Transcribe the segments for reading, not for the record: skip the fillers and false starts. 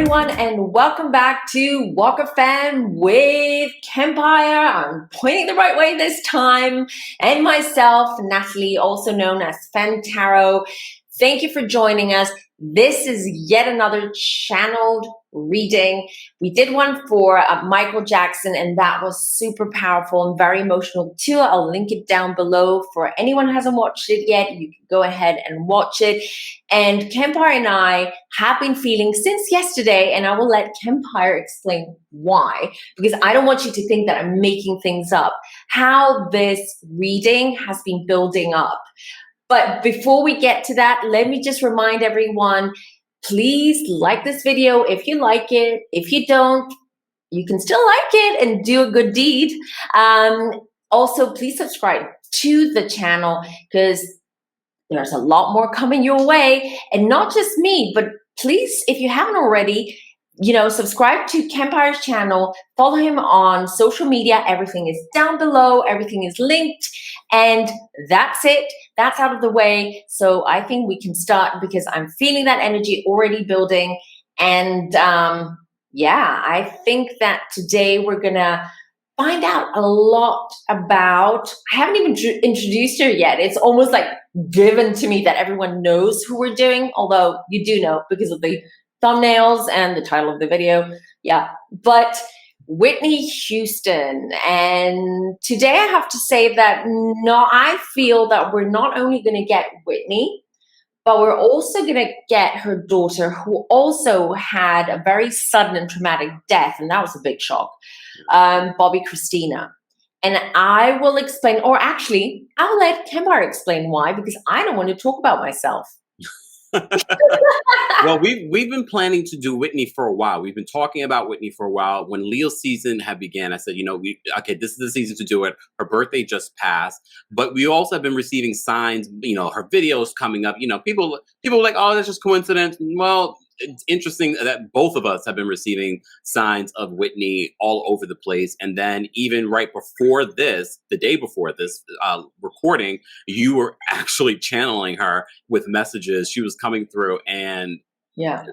everyone, and welcome back to Walk of Femme with Kempire. I'm pointing the right way this time, and myself, Natalie, also known as Femme Tarot. Thank you for joining us. This is yet another channeled reading. We did one for Michael Jackson, and that was super powerful and very emotional too. I'll link it down below for anyone who hasn't watched it yet. You can go ahead and watch it. And Kempire and I have been feeling since yesterday, and I will let Kempire explain why, because I don't want you to think that I'm making things up, how this reading has been building up. But before we get to that, let me just remind everyone, please like this video if you like it. If you don't, you can still like it and do a good deed. Also, please subscribe to the channel because there's a lot more coming your way. And not just me, but please, if you haven't already, subscribe to Kempire's channel, follow him on social media. Everything is down below. Everything is linked. And that's it. That's out of the way. So I think we can start because I'm feeling that energy already building. And I think that today we're going to find out a lot about, I haven't even introduced her yet. It's almost like given to me that everyone knows who we're doing, although you do know because of the thumbnails and the title of the video. Yeah, but Whitney Houston. And today I have to say that I feel that we're not only going to get Whitney, but we're also going to get her daughter, who also had a very sudden and traumatic death. And that was a big shock. Bobby Christina. And I will explain, or actually, I'll let Kempire explain why, because I don't want to talk about myself. Well, we've been planning to do Whitney for a while. We've been talking about Whitney for a while. When Leo's season had began, I said, this is the season to do it. Her birthday just passed, but we also have been receiving signs, her videos coming up, people are like, oh, that's just coincidence. Well, it's interesting that both of us have been receiving signs of Whitney all over the place. And then even right before this, the day before this recording, you were actually channeling her with messages. She was coming through and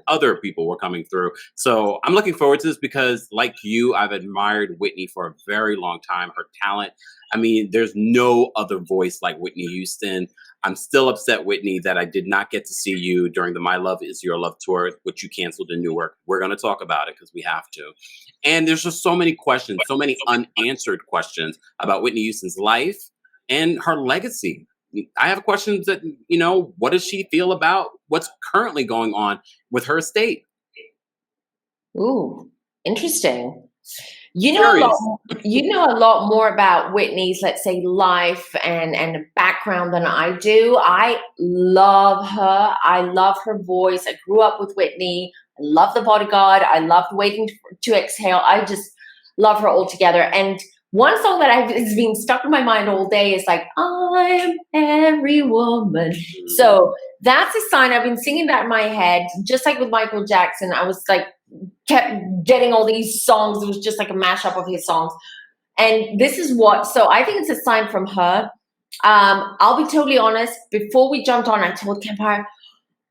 other people were coming through. So I'm looking forward to this because like you, I've admired Whitney for a very long time. Her talent. I mean, there's no other voice like Whitney Houston. I'm still upset, Whitney, that I did not get to see you during the My Love Is Your Love tour, which you canceled in Newark. We're going to talk about it because we have to. And there's just so many questions, so many unanswered questions about Whitney Houston's life and her legacy. I have questions that, what does she feel about what's currently going on with her estate? Ooh, interesting. You know a lot more about Whitney's, let's say, life and background than I do. I love her. I love her voice. I grew up with Whitney. I love The Bodyguard. I loved Waiting to Exhale. I just love her altogether. And one song that has been stuck in my mind all day is like, I'm every woman. So that's a sign. I've been singing that in my head, just like with Michael Jackson. I was like, kept getting all these songs. It was just like a mashup of his songs. And this is so I think it's a sign from her. I'll be totally honest. Before we jumped on, I told Kempire,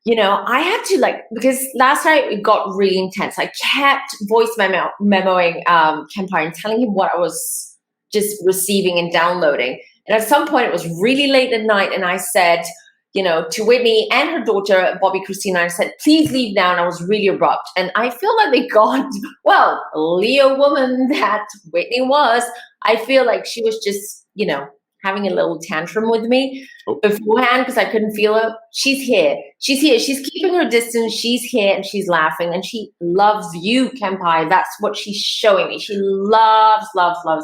I had to because last night it got really intense. I kept voice memoing Kempire and telling him what I was just receiving and downloading. And at some point it was really late at night and I said, to Whitney and her daughter, Bobby Christina, I said, please leave now. And I was really abrupt. And I feel like they got, Leo woman that Whitney was, I feel like she was just, having a little tantrum with me beforehand because I couldn't feel her. She's here. She's here. She's keeping her distance. She's here and she's laughing and she loves you, Kempire. That's what she's showing me. She loves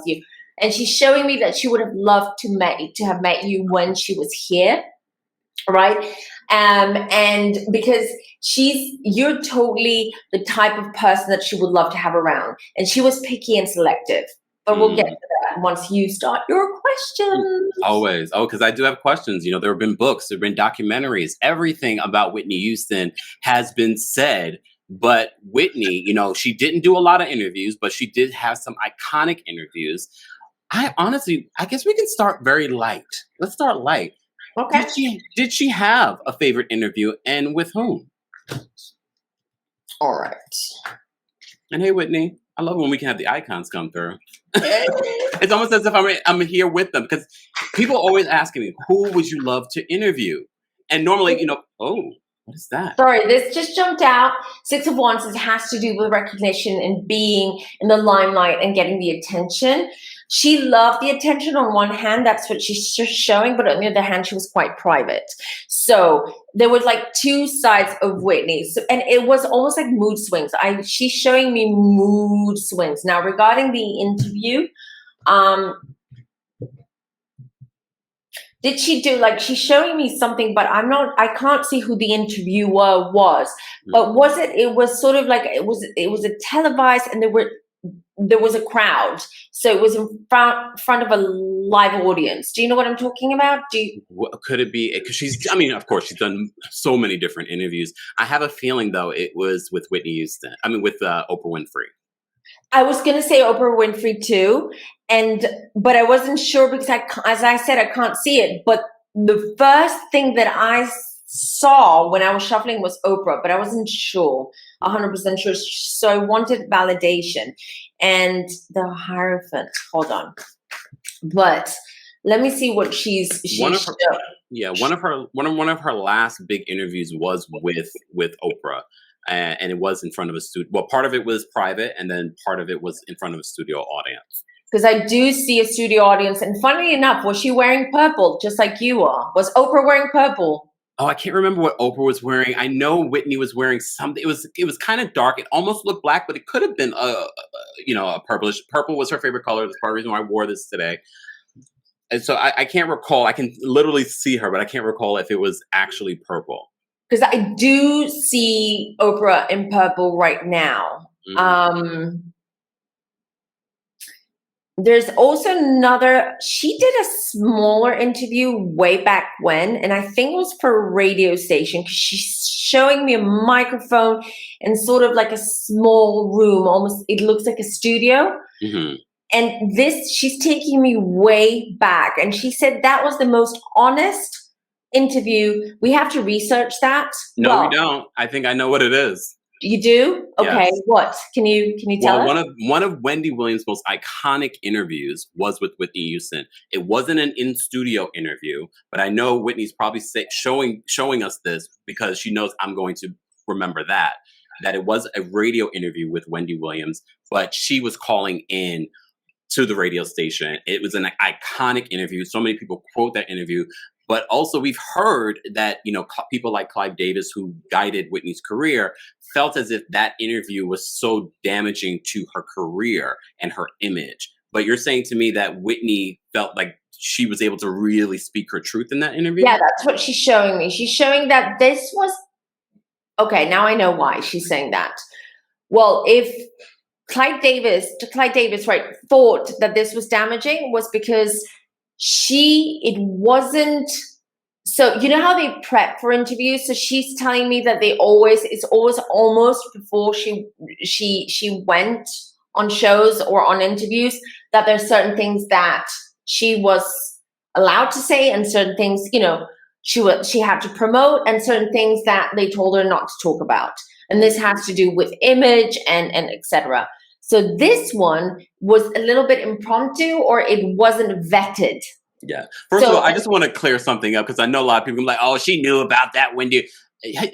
you. And she's showing me that she would have loved to have met you when she was here. Right. And because you're totally the type of person that she would love to have around. And she was picky and selective. But we'll get to that once you start your questions. Always. Oh, because I do have questions. There have been books, there have been documentaries. Everything about Whitney Houston has been said. But Whitney, she didn't do a lot of interviews, but she did have some iconic interviews. I guess we can start very light. Let's start light. Okay. Did she have a favorite interview and with whom? All right. And hey, Whitney, I love when we can have the icons come through. It's almost as if I'm here with them, because people always asking me, who would you love to interview? And normally, oh, what is that? Sorry, this just jumped out. Six of Wands, it has to do with recognition and being in the limelight and getting the attention. She loved the attention on one hand. That's what she's showing. But on the other hand, she was quite private. So there was like two sides of Whitney. So, and it was almost like mood swings. She's showing me mood swings. Now, regarding the interview, did she do, like, she's showing me something, but I can't see who the interviewer was. But it was sort of like, it was a televised, and there was a crowd. So it was in front of a live audience. Do you know what I'm talking about? Could it be, because of course, she's done so many different interviews. I have a feeling, though, it was with Whitney Houston. With Oprah Winfrey. I was going to say Oprah Winfrey too, but I wasn't sure because as I said, I can't see it. But the first thing that I saw when I was shuffling was Oprah, but I wasn't sure, 100% sure. So I wanted validation. And the Hierophant, hold on. But let me see what she's one of her last big interviews was with Oprah. And it was in front of a studio. Well, part of it was private, and then part of it was in front of a studio audience. Because I do see a studio audience. And funnily enough, was she wearing purple, just like you are? Was Oprah wearing purple? Oh, I can't remember what Oprah was wearing. I know Whitney was wearing something. It was kind of dark. It almost looked black, but it could have been a purplish. Purple was her favorite color. That's part of the reason why I wore this today. And so I can't recall. I can literally see her, but I can't recall if it was actually purple. Because I do see Oprah in purple right now. Mm-hmm. There's also she did a smaller interview way back when, and I think it was for a radio station, because she's showing me a microphone and sort of like a small room, almost, it looks like a studio. Mm-hmm. And she's taking me way back. And she said that was the most honest interview. We have to research that. No, we don't. I think I know what it is. You do? Okay. Yes. What? Can you tell us? One of Wendy Williams' most iconic interviews was with Whitney Houston. It wasn't an in-studio interview, but I know Whitney's probably showing us this because she knows I'm going to remember that it was a radio interview with Wendy Williams, but she was calling in to the radio station. It was an iconic interview. So many people quote that interview. But also we've heard that, people like Clive Davis, who guided Whitney's career, felt as if that interview was so damaging to her career and her image. But you're saying to me that Whitney felt like she was able to really speak her truth in that interview? Yeah, that's what she's showing me. She's showing that this was... Okay, now I know why she's saying that. Well, if Clive Davis, right, thought that this was damaging, was because it wasn't, so you know how they prep for interviews? So she's telling me that it's always almost before she went on shows or on interviews, that there's certain things that she was allowed to say and certain things, she had to promote, and certain things that they told her not to talk about. And this has to do with image and etc. So this one was a little bit impromptu, or it wasn't vetted. Yeah. First of all, I just want to clear something up, because I know a lot of people are like, oh, she knew about that Wendy. Hey,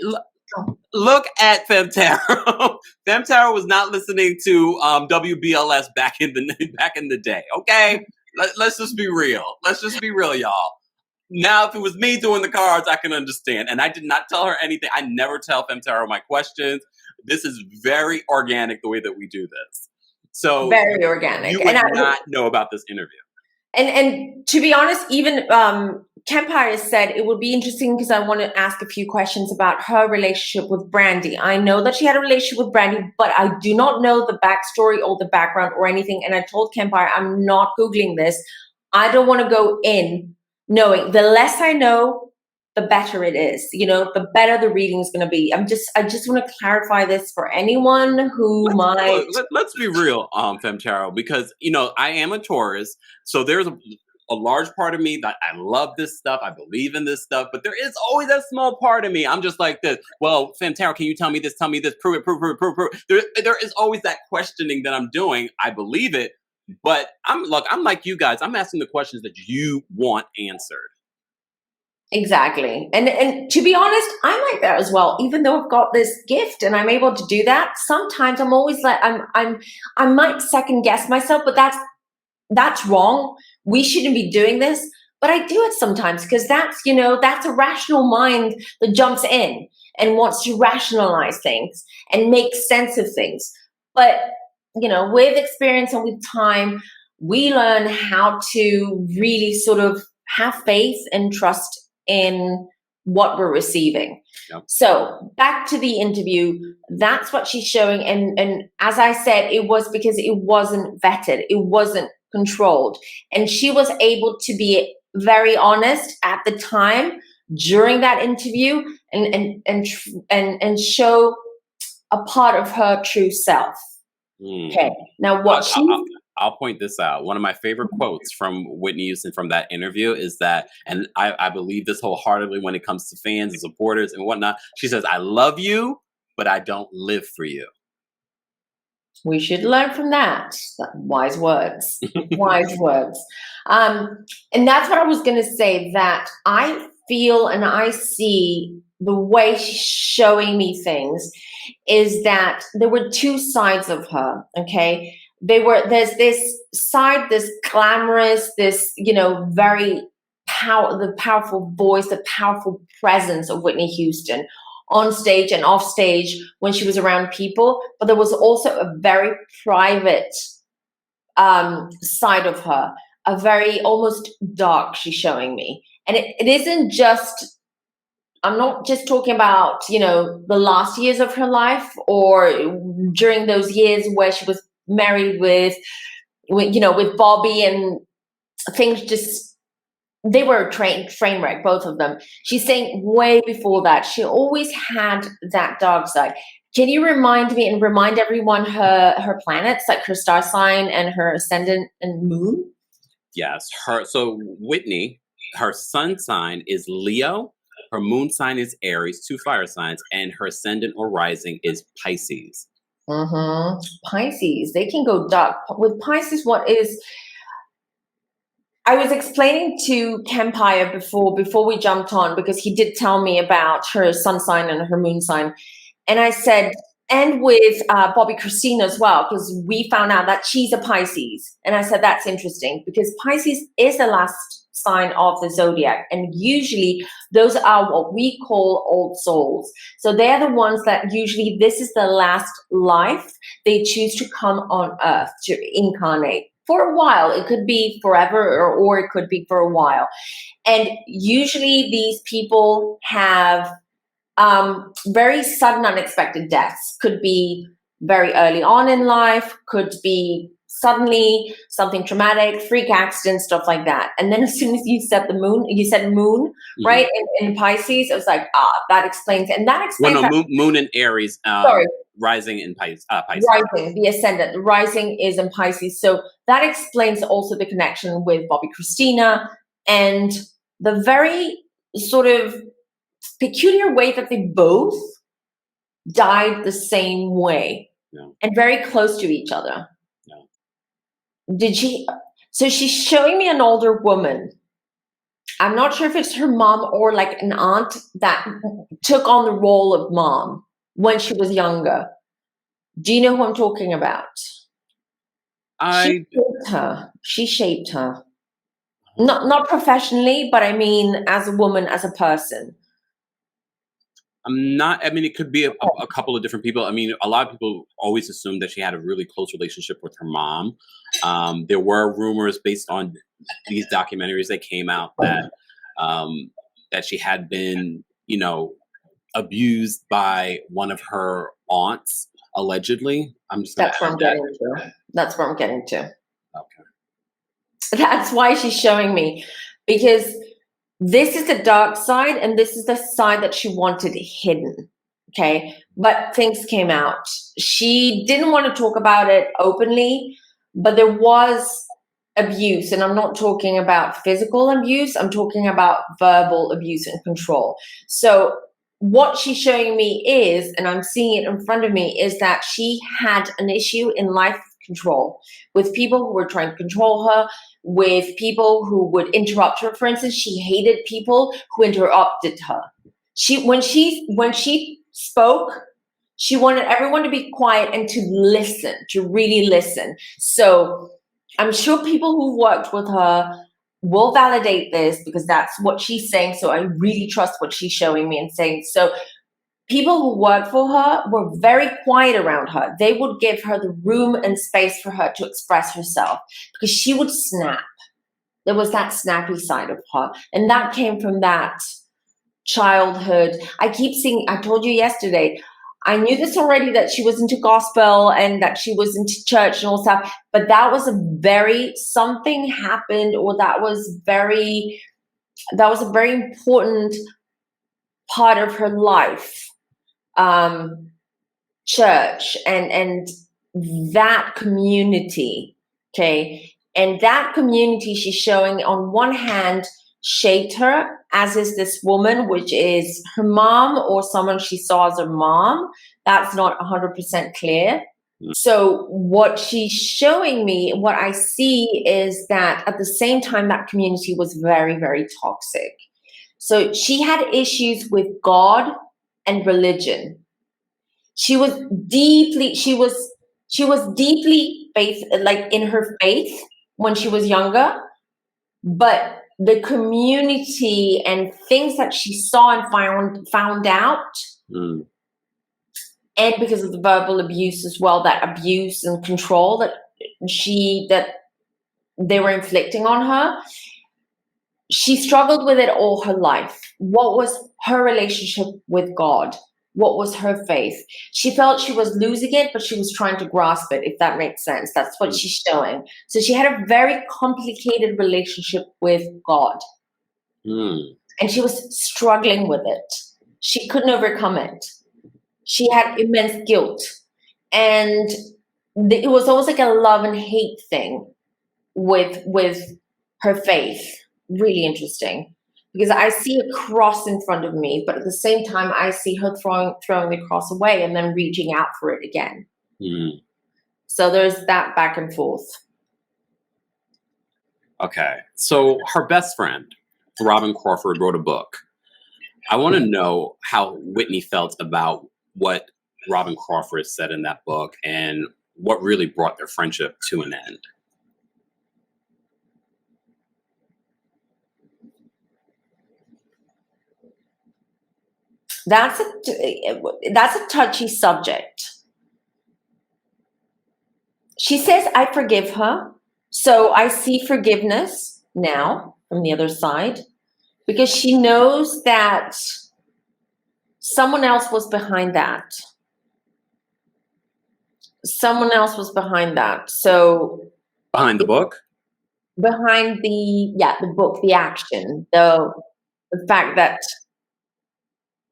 look at Femtaro. Femtaro was not listening to WBLS back in the day. Okay, let's just be real. Let's just be real, y'all. Now, if it was me doing the cards, I can understand. And I did not tell her anything. I never tell Femtaro my questions. This is very organic, the way that we do this. So very organic. You would not know about this interview. And to be honest, even Kempire said it would be interesting, because I want to ask a few questions about her relationship with Brandy. I know that she had a relationship with Brandy, but I do not know the backstory or the background or anything. And I told Kempire, I'm not Googling this. I don't want to go in knowing. The less I know, the better it is. The better the reading is going to be. I just want to clarify this for anyone who might. Let's be real, Femtaro, because I am a Taurus, so there's a large part of me that I love this stuff. I believe in this stuff, but there is always that small part of me. I'm just like this. Well, Fantaro, can you tell me this? Tell me this. Prove it. Prove it. There is always that questioning that I'm doing. I believe it, but I'm like you guys. I'm asking the questions that you want answered. Exactly. And to be honest, I'm like that as well. Even though I've got this gift and I'm able to do that, sometimes I'm always like I might second guess myself, but that's wrong. We shouldn't be doing this. But I do it sometimes because that's a rational mind that jumps in and wants to rationalize things and make sense of things. But with experience and with time, we learn how to really sort of have faith and trust in what we're receiving. Yep. So back to the interview, that's what she's showing. And as I said, it was because it wasn't vetted, it wasn't controlled. And she was able to be very honest at the time during that interview and show a part of her true self. Okay. Now I'll point this out. One of my favorite quotes from Whitney Houston from that interview is that, and I believe this wholeheartedly when it comes to fans and supporters and whatnot. She says, "I love you, but I don't live for you." We should learn from that. Wise words. Wise words. And that's what I was going to say, that I feel and I see the way she's showing me things is that there were two sides of her, okay? There's this side, this glamorous, this, very the powerful voice, the powerful presence of Whitney Houston on stage and off stage when she was around people. But there was also a very private side of her, a very almost dark, she's showing me. And it isn't just, I'm not just talking about, the last years of her life or during those years where she was married with Bobby, and things just, they were a train wreck, both of them. She's saying way before that, she always had that dark side. Can you remind me and remind everyone her planets, like her star sign and her ascendant and moon? Yes. So Whitney, her sun sign is Leo. Her moon sign is Aries, 2 fire signs, and her ascendant or rising is Pisces. Pisces, they can go dark. With Pisces, I was explaining to Kempire before we jumped on, because he did tell me about her sun sign and her moon sign. And I said, and with Bobby Christina as well, because we found out that she's a Pisces. And I said, that's interesting because Pisces is the last sign of the zodiac. And usually those are what we call old souls. So they're the ones that usually this is the last life they choose to come on earth to incarnate. For a while, it could be forever or it could be for a while. And usually these people have very sudden, unexpected deaths. Could be very early on in life, could be suddenly something traumatic, freak accident, stuff like that. And then as soon as you said moon, right? In Pisces, it was like, that explains it. And that explains moon in Aries. Sorry. Rising in Pisces. Rising, the ascendant. Rising is in Pisces. So that explains also the connection with Bobby Christina and the very sort of peculiar way that they both died the same way and very close to each other. So she's showing me an older woman. I'm not sure if it's her mom or like an aunt that took on the role of mom when she was younger. Do you know who I'm talking about? She shaped her. Not professionally, but I mean as a woman, as a person. It could be a couple of different people. I mean, a lot of people always assume that she had a really close relationship with her mom. There were rumors based on these documentaries that came out that she had been, abused by one of her aunts, allegedly. That's where I'm getting to. Okay. That's why she's showing me, because this is the dark side and this is the side that she wanted hidden. Okay. But things came out. She didn't want to talk about it openly, but there was abuse, and I'm not talking about physical abuse, I'm talking about verbal abuse and control. So what she's showing me is, and I'm seeing it in front of me, is that she had an issue in life control with people who were trying to control her, with people who would interrupt her. For instance, she hated people who interrupted her. When she spoke, she wanted everyone to be quiet and to listen, to really listen. So I'm sure people who worked with her will validate this, because that's what she's saying. So I really trust what she's showing me and saying. So people who worked for her were very quiet around her. They would give her the room and space for her to express herself, because she would snap. There was that snappy side of her. And that came from that childhood. I keep seeing, I told you yesterday, I knew this already, that she was into gospel and that she was into church and all stuff, but that was something happened, or that was a very important part of her life. Church and that community, okay? And that community she's showing, on one hand, shaped her, as is this woman, which is her mom or someone she saw as her mom. That's not 100% clear. So what she's showing me, what I see, is that at the same time, that community was very, very toxic. So she had issues with God and religion. She was deeply faith, like in her faith when she was younger, but the community and things that she saw and found out, and because of the verbal abuse as well, that abuse and control that they were inflicting on her, she struggled with it all her life. What was her relationship with God? What was her faith? She felt she was losing it, but she was trying to grasp it, if that makes sense. That's what she's showing. So she had a very complicated relationship with God. And she was struggling with it. She couldn't overcome it. She had immense guilt. And it was almost like a love and hate thing with her faith. Really interesting. Because I see a cross in front of me, but at the same time, I see her throwing the cross away and then reaching out for it again. So there's that back and forth. Okay. So her best friend, Robin Crawford, wrote a book. I want to know how Whitney felt about what Robin Crawford said in that book, and what really brought their friendship to an end. That's a touchy subject. She says, I forgive her. So I see forgiveness now from the other side, because she knows that someone else was behind that. Someone else was behind that. So behind the book? Behind the book, the action, the fact that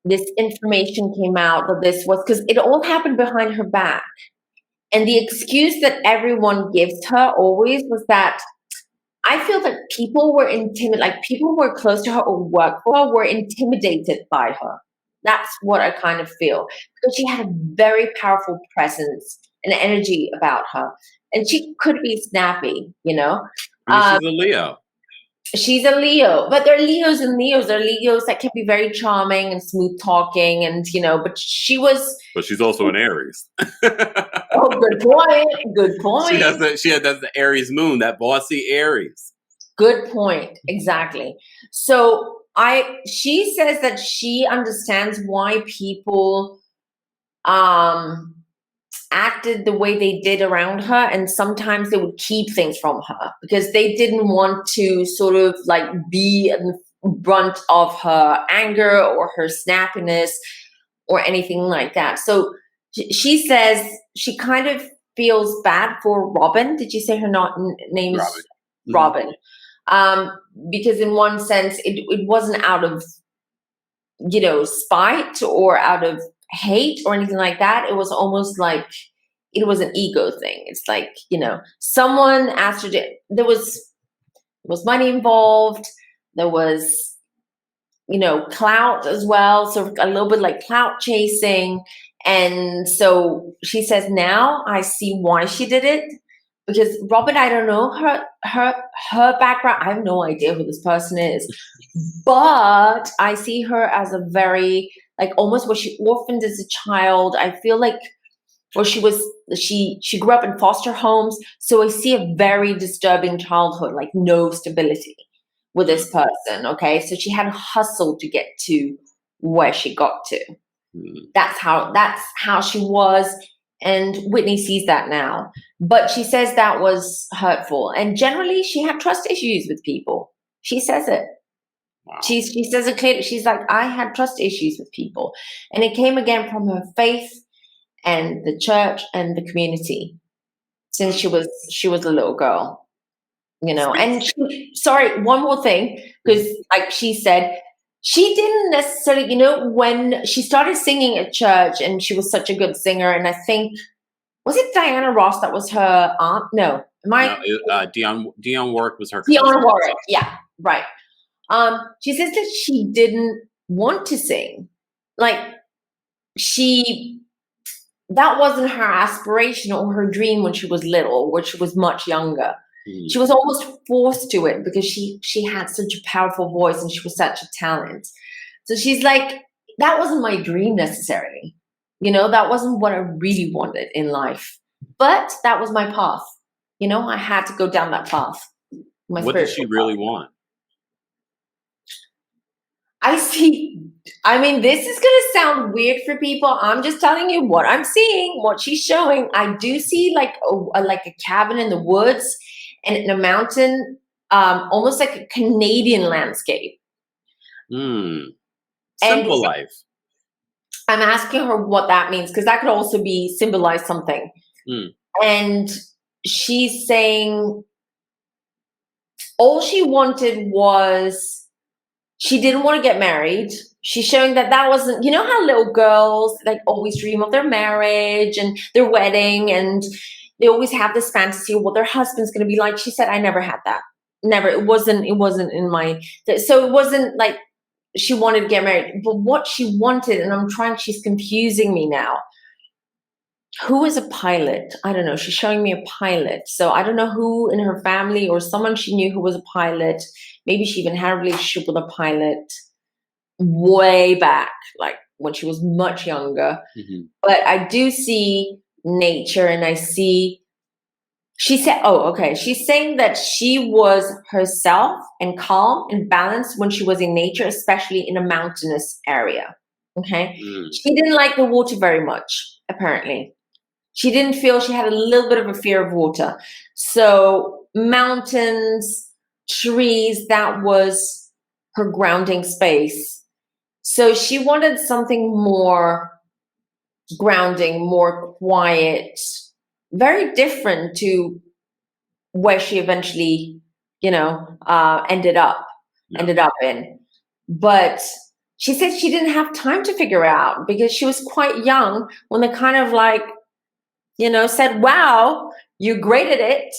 this information came out, that this was, because it all happened behind her back. And the excuse that everyone gives her always was that, I feel that people were people who were close to her or worked for her were intimidated by her. That's what I kind of feel. Because she had a very powerful presence and energy about her. And she could be snappy, you know. I mean, she's a Leo. She's a Leo, but there are Leos and Leos. There are Leos that can be very charming and smooth talking, and but she was. But she's also an Aries. Oh, good point. Good point. She has the Aries moon, that bossy Aries. Good point. Exactly. So she says that she understands why people acted the way they did around her, and sometimes they would keep things from her because they didn't want to sort of like be in the brunt of her anger or her snappiness or anything like that. So she says she kind of feels bad for Robin. Did you say her name is Robin? Because in one sense it wasn't out of spite or out of hate or anything like that. It was almost like it was an ego thing. It's like, someone asked her to, there was money involved. There was, clout as well. So a little bit like clout chasing. And so she says, now I see why she did it. Because Robin, I don't know her background. I have no idea who this person is. But I see her as a very, like, almost what she orphaned as a child. I feel like, or she grew up in foster homes. So I see a very disturbing childhood, like no stability with this person. Okay. So she had to hustle to get to where she got to. That's how she was. And Whitney sees that now. But she says that was hurtful. And generally she had trust issues with people. She says it. Wow. She says it clearly. She's like, I had trust issues with people. And it came again from her faith and the church and the community since she was a little girl. And sorry, one more thing, because like she said, she didn't necessarily, when she started singing at church and she was such a good singer, and I think, was it Diana Ross that was her aunt? No. Dionne Warwick was her cousin. Dionne Warwick, yeah, right. She says that she didn't want to sing. Like, that wasn't her aspiration or her dream when she was little, when she was much younger. She was almost forced to it because she had such a powerful voice and she was such a talent. So she's like, that wasn't my dream necessarily. That wasn't what I really wanted in life. But that was my path. I had to go down that path. What did she really want? I mean, this is going to sound weird for people. I'm just telling you what I'm seeing, what she's showing. I do see like a cabin in the woods and in a mountain, almost like a Canadian landscape. Simple life. I'm asking her what that means, because that could also symbolize something. And she's saying all she wanted was, she didn't want to get married. She's showing that wasn't, how little girls like always dream of their marriage and their wedding, and they always have this fantasy of what their husband's going to be like. She said, I never had that. Never. It wasn't in my, so it wasn't like she wanted to get married, but what she wanted, and she's confusing me now. Who is a pilot? I don't know. She's showing me a pilot. So I don't know who in her family or someone she knew who was a pilot. Maybe she even had a relationship with a pilot way back, like when she was much younger. But I do see nature, and I see, she said, she's saying that she was herself and calm and balanced when she was in nature, especially in a mountainous area. Okay. She didn't like the water very much, apparently. She didn't feel, she had a little bit of a fear of water. So mountains, trees, that was her grounding space. So she wanted something more grounding, more quiet, very different to where she eventually, ended up in. But she said she didn't have time to figure out, because she was quite young when they kind of like, said, wow, you're great at it.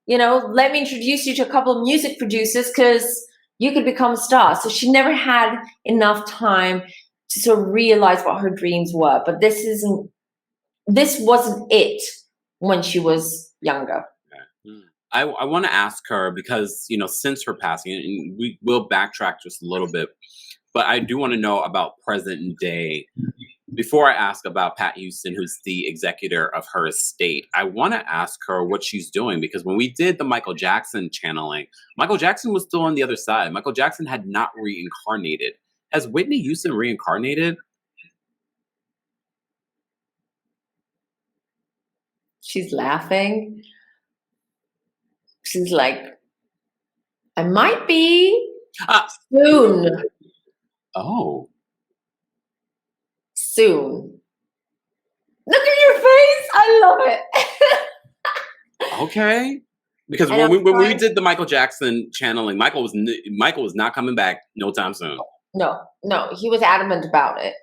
Let me introduce you to a couple of music producers because you could become a star. So she never had enough time to sort of realize what her dreams were. But this wasn't it when she was younger. I want to ask her, because, since her passing, and we will backtrack just a little bit, but I do want to know about present day. Before I ask about Pat Houston, who's the executor of her estate, I want to ask her what she's doing, because when we did the Michael Jackson channeling, Michael Jackson was still on the other side. Michael Jackson had not reincarnated. Has Whitney Houston reincarnated? She's laughing. She's like, I might be soon. Oh. Soon. Look at your face. I love it. Okay. Because when we did the Michael Jackson channeling, Michael was not coming back no time soon. No, he was adamant about it.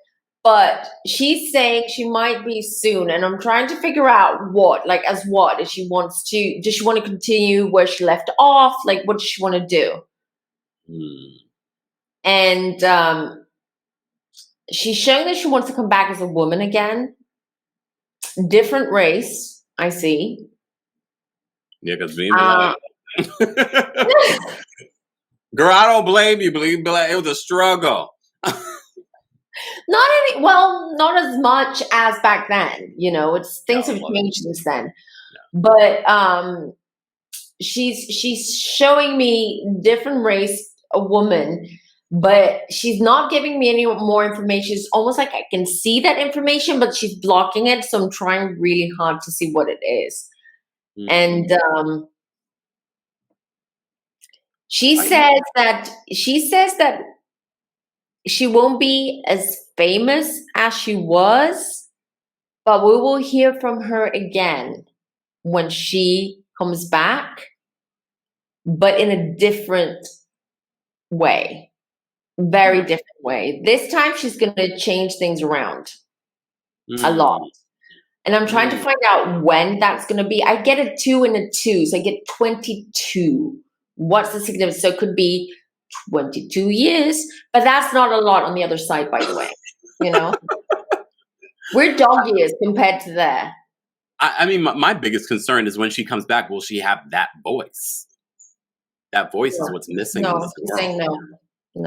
but she's saying she might be soon, and I'm trying to figure out what, like, as what, if she wants to, does she want to continue where she left off? Like, what does she want to do? And she's showing that she wants to come back as a woman again. Different race, I see. Yeah, because being black. Girl, I don't blame you. Being black, it was a struggle. Not as much as back then. You know, things have changed since then. Yeah. But she's showing me different race, a woman, but she's not giving me any more information. It's almost like I can see that information, but she's blocking it. So I'm trying really hard to see what it is. And she says that she won't be as famous as she was, but we will hear from her again when she comes back, but in a different way, very different way. This time she's going to change things around a lot. And I'm trying to find out when that's going to be. I get a 2 and a 2, so I get 22. What's the significance? So it could be 22 years, but that's not a lot on the other side, by the way. You know, we're dog years compared to there. I mean, my biggest concern is when she comes back, will she have that voice? That voice is what's missing. No, she's saying no.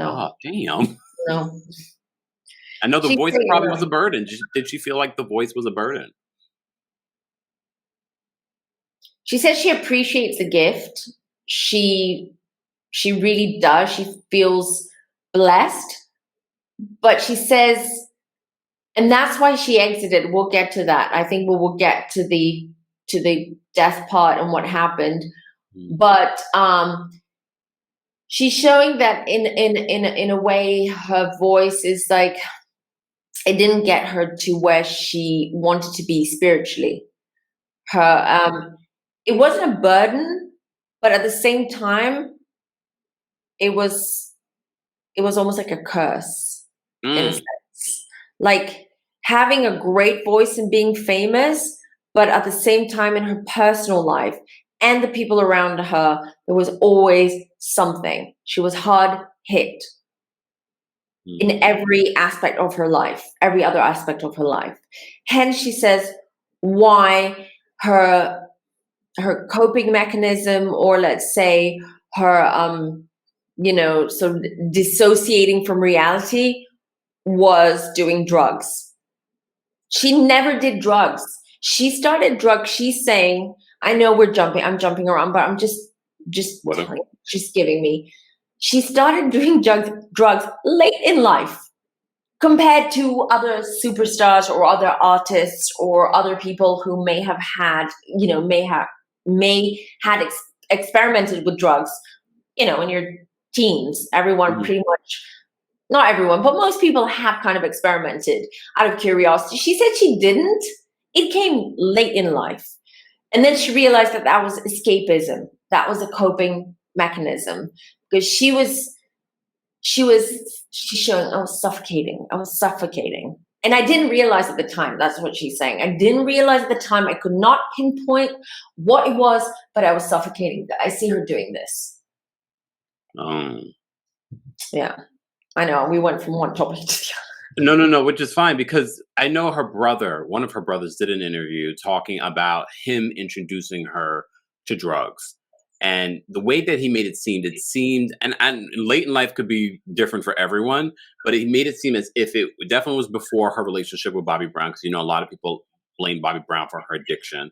Oh, damn. No. I know the voice probably was a burden. Did she feel like the voice was a burden? She says she appreciates the gift. She really does. She feels blessed. But she says, and that's why she exited. We'll get to that. I think we'll get to the death part and what happened. But she's showing that in a way her voice is like, it didn't get her to where she wanted to be spiritually. It wasn't a burden, but at the same time, it was almost like a curse in a sense. Like having a great voice and being famous, but at the same time in her personal life and the people around her, there was always something. She was hard hit in every aspect of her life, every other aspect of her life. Hence, she says why her coping mechanism, or let's say her, sort of dissociating from reality, was doing drugs. She never did drugs. She started drugs. She's saying, I know I'm jumping around, but I'm just she's giving me. She started doing drugs late in life compared to other superstars or other artists or other people who may have experimented with drugs, in your teens. Everyone pretty much, not everyone, but most people have kind of experimented out of curiosity. She said she didn't. It came late in life. And then she realized that was escapism. That was a coping mechanism, because she's showing, I was suffocating. And I didn't realize at the time. That's what she's saying. I didn't realize at the time. I could not pinpoint what it was, but I was suffocating. I see her doing this. Yeah, I know. We went from one topic to the other. No, which is fine, because I know one of her brothers did an interview talking about him introducing her to drugs. And the way that he made it seemed, and late in life could be different for everyone, but he made it seem as if it definitely was before her relationship with Bobby Brown, because, a lot of people blame Bobby Brown for her addiction.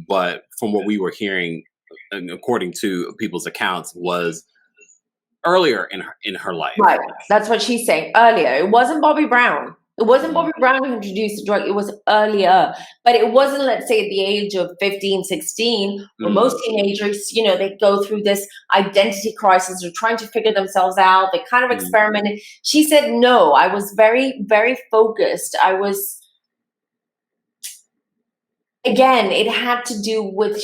But from what we were hearing, according to people's accounts, was earlier in her life. Right. That's what she's saying. Earlier. It wasn't Bobby Brown. It wasn't Bobby Brown who introduced the drug. It was earlier. But it wasn't, let's say, at the age of 15, 16, where most teenagers, they go through this identity crisis. They're trying to figure themselves out. They kind of experimented. She said, no, I was very, very focused. Again, it had to do with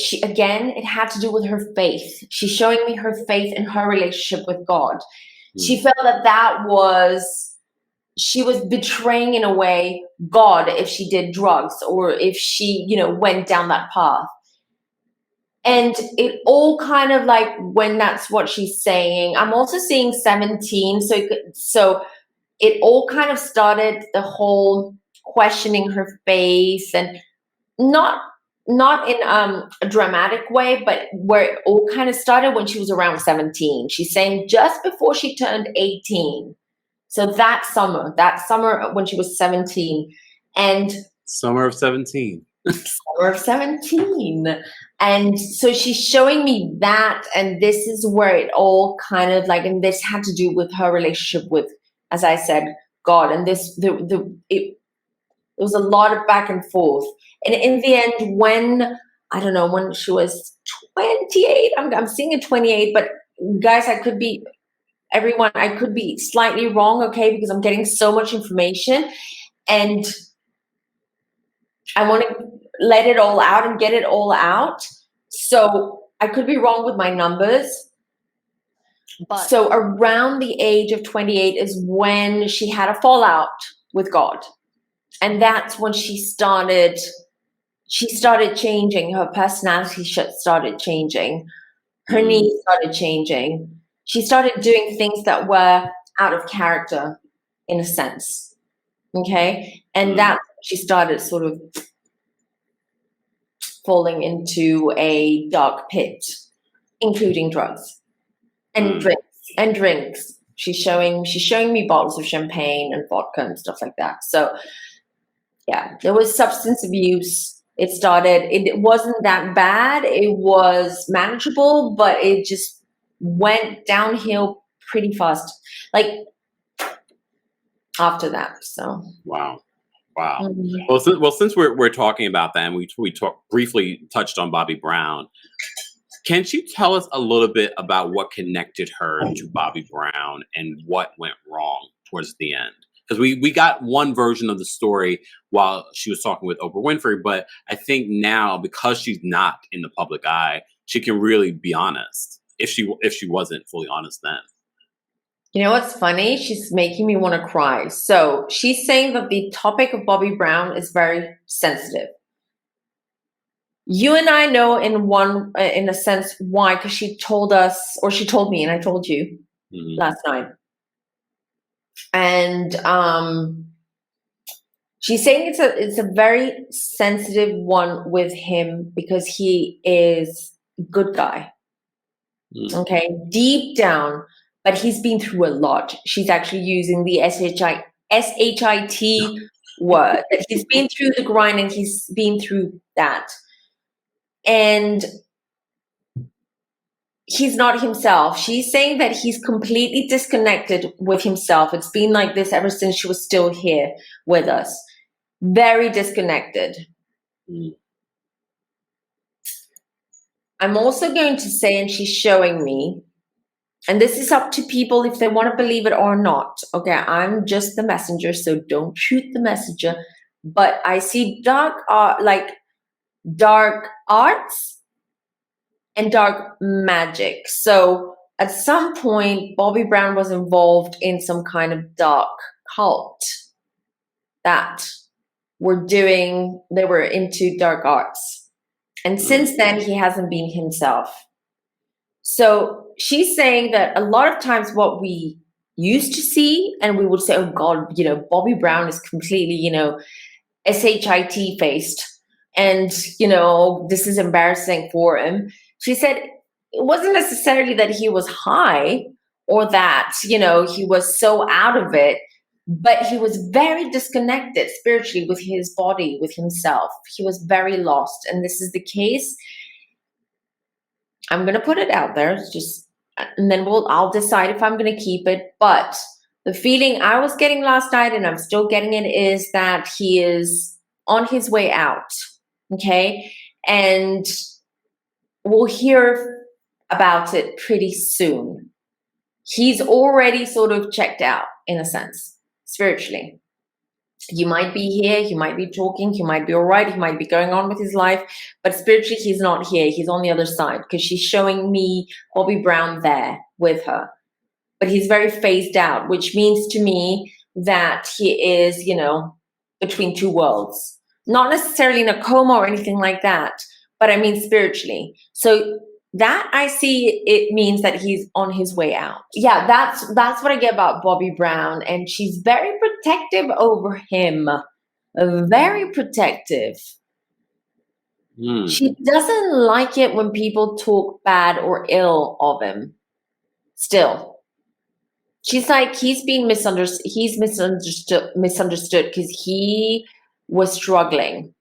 her faith. She's showing me her faith in her relationship with God. She felt that she was betraying in a way God if she did drugs or if she, went down that path. And it all kind of like, when that's what she's saying, I'm also seeing 17. So it all kind of started the whole questioning her faith, and not in a dramatic way, but where it all kind of started when she was around 17. She's saying just before she turned 18. So that summer when she was 17, and Summer of 17. Summer of 17. And so she's showing me that, and this is where it all kind of like, and this had to do with her relationship with, as I said, God. And it was a lot of back and forth. And in the end, when she was 28, I'm seeing a 28, but guys, I could be slightly wrong, okay, because I'm getting so much information and I want to let it all out and get it all out. So I could be wrong with my numbers. But so around the age of 28 is when she had a fallout with God. And that's when she started changing. Her personality started changing. Her needs started changing. She started doing things that were out of character, in a sense. Okay? And that she started sort of falling into a dark pit, including drugs and drinks. She's showing me bottles of champagne and vodka and stuff like that. So yeah, there was substance abuse. It wasn't that bad. It was manageable, but it just went downhill pretty fast. Like after that. So wow. Well, since we're talking about that, and we briefly touched on Bobby Brown, can you tell us a little bit about what connected her to Bobby Brown and what went wrong towards the end? Because we got one version of the story while she was talking with Oprah Winfrey, but I think now, because she's not in the public eye, she can really be honest. If she wasn't fully honest then. You know what's funny? She's making me want to cry. So she's saying that the topic of Bobby Brown is very sensitive. You and I know in a sense why, because she told us, or she told me, and I told you last night. And she's saying it's a very sensitive one with him because he is a good guy. Okay, deep down, but he's been through a lot. She's actually using the SHIT word. That he's been through the grind and he's been through that. And he's not himself. She's saying that he's completely disconnected with himself. It's been like this ever since she was still here with us. Very disconnected. I'm also going to say, and she's showing me, and this is up to people if they want to believe it or not. Okay, I'm just the messenger, so don't shoot the messenger. But I see dark arts and dark magic. So at some point, Bobby Brown was involved in some kind of dark cult that they were into dark arts. And since then, he hasn't been himself. So she's saying that a lot of times what we used to see, and we would say, oh God, Bobby Brown is completely, SHIT faced. And, this is embarrassing for him. She said it wasn't necessarily that he was high or that, he was so out of it, but he was very disconnected spiritually with his body, with himself. He was very lost. And this is the case. I'm going to put it out there. And then I'll decide if I'm going to keep it. But the feeling I was getting last night, and I'm still getting it, is that he is on his way out. Okay. And we'll hear about it pretty soon. He's already sort of checked out, in a sense, spiritually. He might be here, he might be talking, he might be all right, he might be going on with his life, but spiritually he's not here. He's on the other side, because she's showing me Bobby Brown there with her. But he's very phased out, which means to me that he is, between two worlds. Not necessarily in a coma or anything like that, but I mean spiritually. So that I see it means that he's on his way out. Yeah, that's what I get about Bobby Brown, and she's very protective over him. Very protective. She doesn't like it when people talk bad or ill of him. Still, she's like, he's being misunderstood. He's misunderstood because he was struggling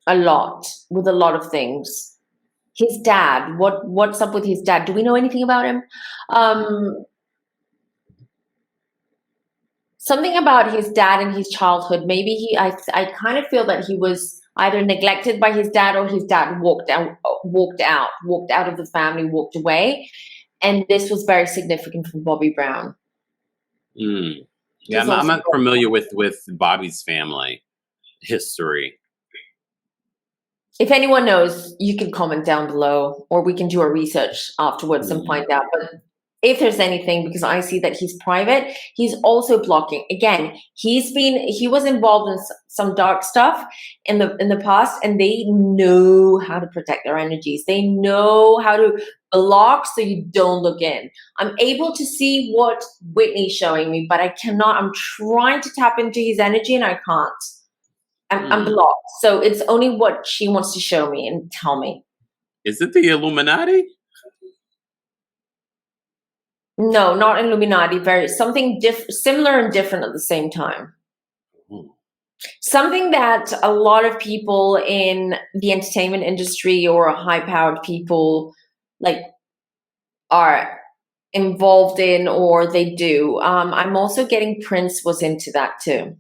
a lot with a lot of things. His dad, what's up with his dad? Do we know anything about him? Something about his dad and his childhood. Maybe I kind of feel that he was either neglected by his dad, or his dad walked out of the family, walked away. And this was very significant for Bobby Brown. Yeah, I'm not familiar with Bobby's family history. If anyone knows, you can comment down below, or we can do our research afterwards and find out. But if there's anything, because I see that he's private, he's also blocking. Again, he was involved in some dark stuff in the past, and they know how to protect their energies. They know how to block so you don't look in. I'm able to see what Whitney's showing me, but I cannot. I'm trying to tap into his energy and I can't. I'm blocked. So it's only what she wants to show me and tell me. Is it the Illuminati? No, not Illuminati. Something similar and different at the same time. Something that a lot of people in the entertainment industry or high-powered people are involved in, or they do. I'm also getting Prince was into that too.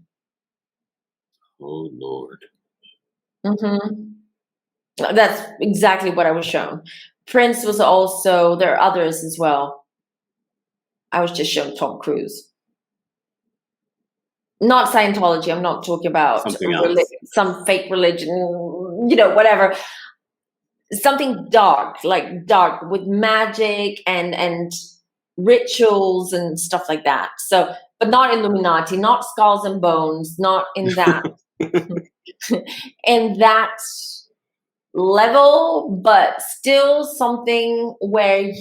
Oh Lord. That's exactly what I was shown. Prince was also, there are others as well. I was just shown Tom Cruise. Not Scientology. I'm not talking about some fake religion, whatever. Something dark with magic and rituals and stuff like that. So, but not Illuminati, not skulls and bones, not in that. In that level, but still something where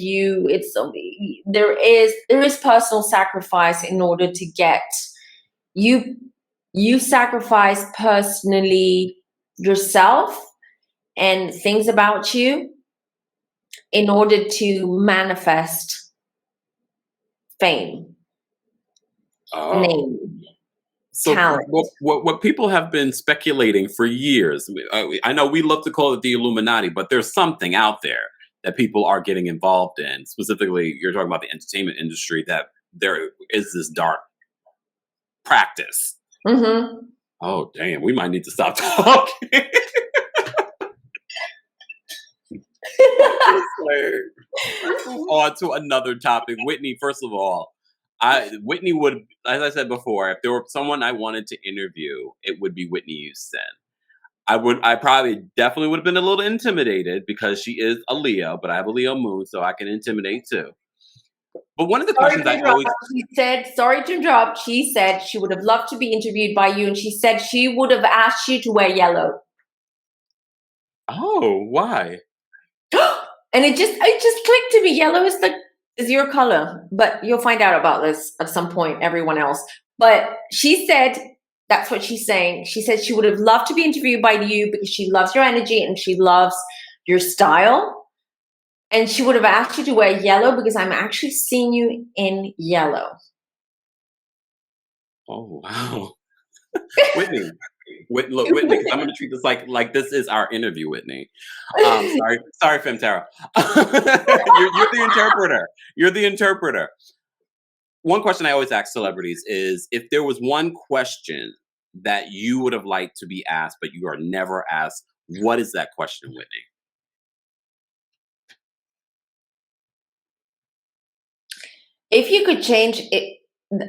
there is personal sacrifice in order to get you sacrifice personally yourself and things about you in order to manifest fame, name. So what people have been speculating for years, I know we love to call it the Illuminati, but there's something out there that people are getting involved in. Specifically, you're talking about the entertainment industry, that there is this dark practice. Oh, damn, we might need to stop talking. Let's move on to another topic. Whitney, first of all, Whitney would, as I said before, if there were someone I wanted to interview, it would be Whitney Houston. I probably definitely would have been a little intimidated because she is a Leo, but I have a Leo moon, so I can intimidate too. But one of the questions sorry to interrupt. She said she would have loved to be interviewed by you, and she said she would have asked you to wear yellow. Oh, why? And it just clicked to me. Yellow is your color, but you'll find out about this at some point, everyone else. But she said, that's what she's saying. She said she would have loved to be interviewed by you because she loves your energy and she loves your style. And she would have asked you to wear yellow because I'm actually seeing you in yellow. Oh, wow. Whitney. Look, Whitney, because I'm going to treat this like this is our interview, Whitney. Sorry, Femtara. you're the interpreter. You're the interpreter. One question I always ask celebrities is, if there was one question that you would have liked to be asked, but you are never asked, what is that question, Whitney? If you could change it,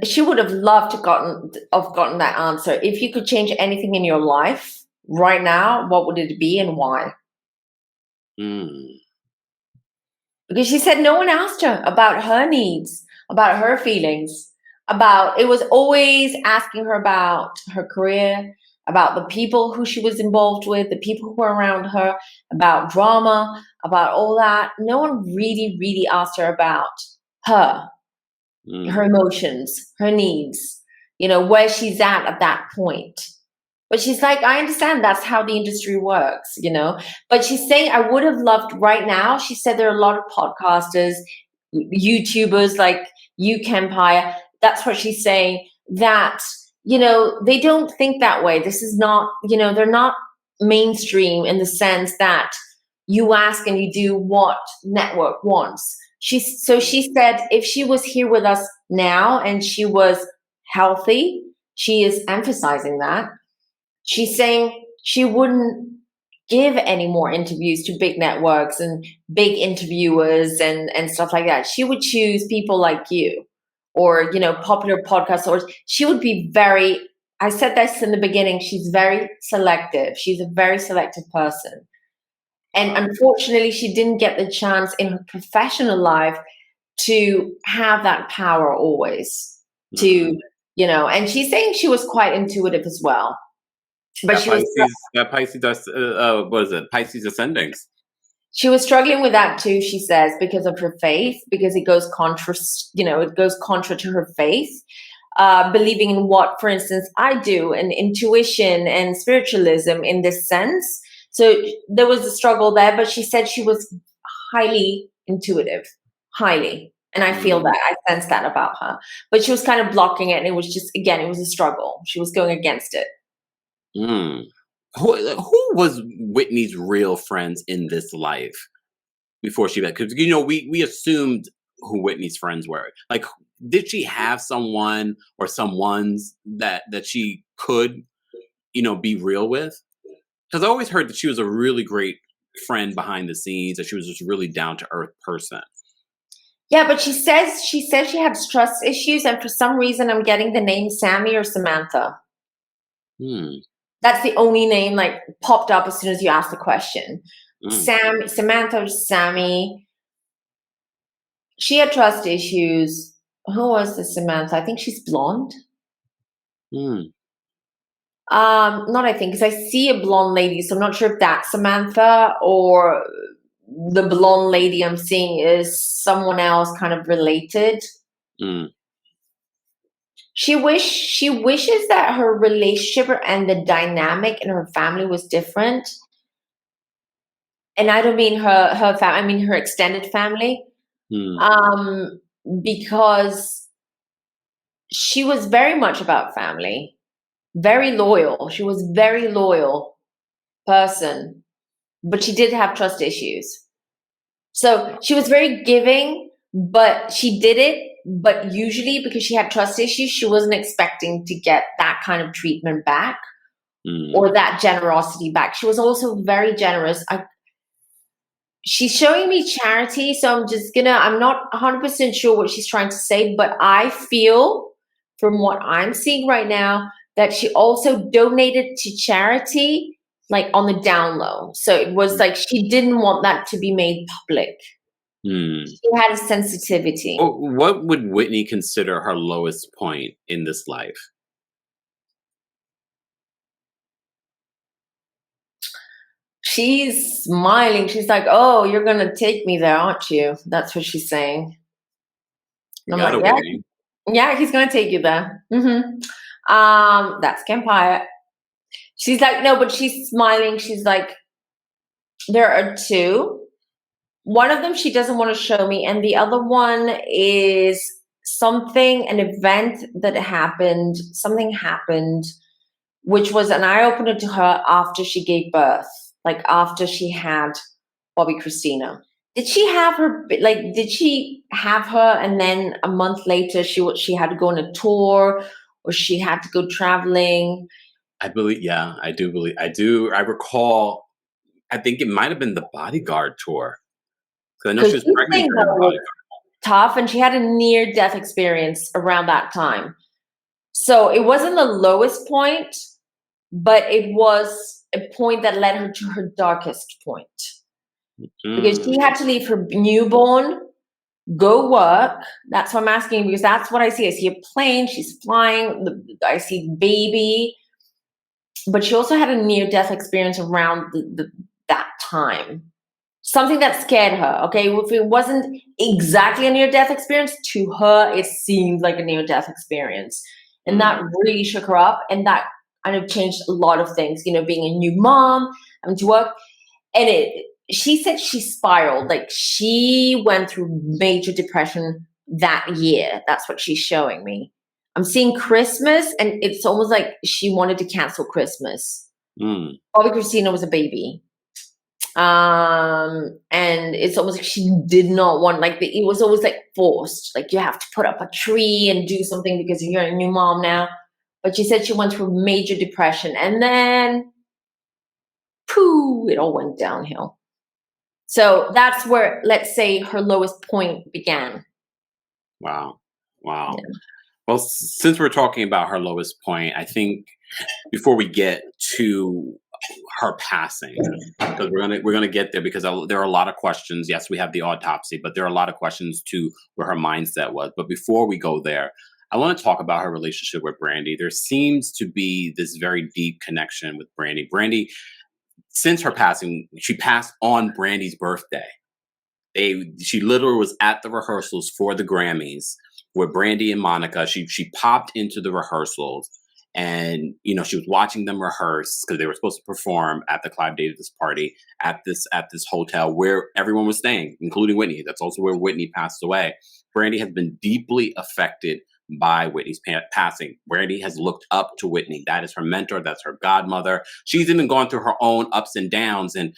she would have loved to gotten that answer. If you could change anything in your life right now, what would it be and why? Because she said no one asked her about her needs, about her feelings. It was always asking her about her career, about the people who she was involved with, the people who were around her, about drama, about all that. No one really, really asked her about her, her emotions, her needs, where she's at that point. But she's like, I understand that's how the industry works, But she's saying, I would have loved right now. She said there are a lot of podcasters, YouTubers like you, Kempire. That's what she's saying, that, they don't think that way. This is not, they're not mainstream in the sense that you ask and you do what network wants. So she said if she was here with us now and she was healthy, she is emphasizing that. She's saying she wouldn't give any more interviews to big networks and big interviewers and stuff like that. She would choose people like you or, popular podcasts, or she would be I said this in the beginning, she's very selective. She's a very selective person. And unfortunately, she didn't get the chance in her professional life to have that power always to, and she's saying she was quite intuitive as well. But Pisces does, what is it? Pisces ascendings. She was struggling with that too, she says, because of her faith, because it goes contra to her faith, believing in what, for instance, I do, and intuition and spiritualism in this sense. So there was a struggle there, but she said she was highly intuitive, highly. And I feel that, I sense that about her. But she was kind of blocking it, and it was just, again, it was a struggle. She was going against it. Who was Whitney's real friends in this life before she met? Because we assumed who Whitney's friends were. Like, did she have someone or someones that she could, be real with? Because I always heard that she was a really great friend behind the scenes, that she was just really down to earth person. Yeah, but she says she had trust issues, and for some reason I'm getting the name Sammy or Samantha. That's the only name popped up as soon as you asked the question. Samantha or Sammy. She had trust issues. Who was this Samantha? I think she's blonde. Not I think, because I see a blonde lady, so I'm not sure if that's Samantha or the blonde lady I'm seeing is someone else kind of related. She wishes that her relationship and the dynamic in her family was different. And I don't mean her family, I mean her extended family. Because she was very much about family, very loyal. She was very loyal person, but she did have trust issues. So she was very giving, but she did it. But usually because she had trust issues, she wasn't expecting to get that kind of treatment back or that generosity back. She was also very generous. She's showing me charity, so I'm not 100% sure what she's trying to say, but I feel from what I'm seeing right now that she also donated to charity, on the down low. So it was she didn't want that to be made public. She had a sensitivity. What would Whitney consider her lowest point in this life? She's smiling. She's like, "Oh, you're gonna take me there, aren't you?" That's what she's saying. I'm like, yeah, he's gonna take you there. That's Kempire. She's like, no, but she's smiling. She's like, there are two. One of them she doesn't want to show me, and the other one is an event that happened. Something happened, which was an eye opener to her after she gave birth, after she had Bobby Christina. Did she have her? Did she have her, and then a month later she had to go on a tour, or she had to go traveling? I believe, yeah, I do. I recall. I think it might have been the Bodyguard tour. Because I know she was pregnant during the Bodyguard. Tough, and she had a near-death experience around that time. So it wasn't the lowest point, but it was a point that led her to her darkest point. Because she had to leave her newborn go work. That's what I'm asking, because that's what I see. I see a plane, she's flying, I see baby, but she also had a near-death experience around that time. Something that scared her, okay? If it wasn't exactly a near-death experience, to her, it seemed like a near-death experience. And that really shook her up, and that kind of changed a lot of things, being a new mom, having to work. And she said she spiraled, like she went through major depression that year. That's what she's showing me. I'm seeing Christmas, and it's almost like she wanted to cancel Christmas. Probably Christina was a baby. And it's almost like she did not want, like, it was always like forced, like you have to put up a tree and do something because you're a new mom now. But she said she went through major depression, and then pooh, it all went downhill. So that's where, let's say, her lowest point began. Wow. Yeah. Well, since we're talking about her lowest point, I think before we get to her passing, because we're gonna get there, because there are a lot of questions. Yes, we have the autopsy, but there are a lot of questions to where her mindset was. But before we go there, I want to talk about her relationship with Brandy. There seems to be this very deep connection with Brandy. Brandy, since her passing, she passed on Brandy's birthday. She literally was at the rehearsals for the Grammys with Brandy and Monica. She popped into the rehearsals, and she was watching them rehearse because they were supposed to perform at the Clive Davis party at this hotel where everyone was staying, including Whitney. That's also where Whitney passed away. Brandy has been deeply affected by Whitney's passing. Brandy has looked up to Whitney. That is her mentor. That's her godmother. She's even gone through her own ups and downs, and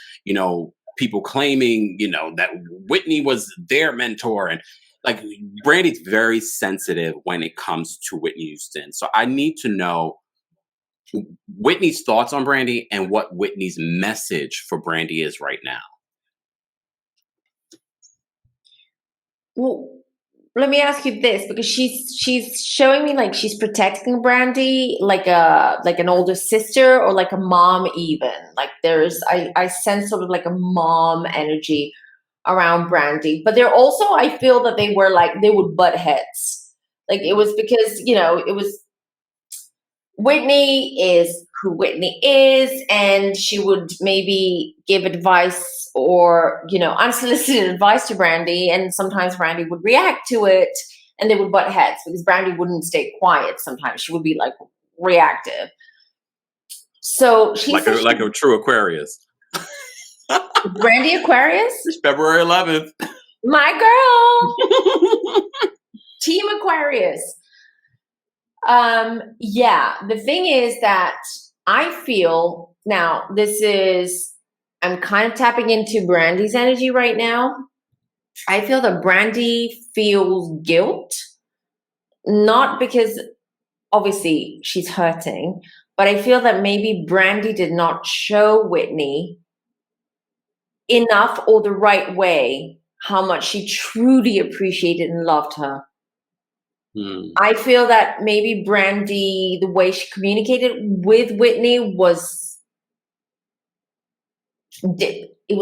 people claiming that Whitney was their mentor, and like Brandy's very sensitive when it comes to Whitney Houston. So I need to know Whitney's thoughts on Brandy and what Whitney's message for Brandy is right now. Well, let me ask you this, because she's showing me like she's protecting Brandy like an older sister, or like a mom even. Like I sense sort of like a mom energy around Brandy. But they're also, I feel that they would butt heads. Like it was because, it was Whitney is who Whitney is, and she would maybe give advice or, unsolicited advice to Brandy, and sometimes Brandy would react to it, and they would butt heads because Brandy wouldn't stay quiet. Sometimes she would be like reactive. So she's like a true Aquarius. Brandy Aquarius? February 11th. My girl. Team Aquarius. Yeah, the thing is that I feel now I'm kind of tapping into Brandy's energy right now. I feel that Brandy feels guilt, not because obviously she's hurting, but I feel that maybe Brandy did not show Whitney enough or the right way how much she truly appreciated and loved her. I feel that maybe Brandy, the way she communicated with Whitney was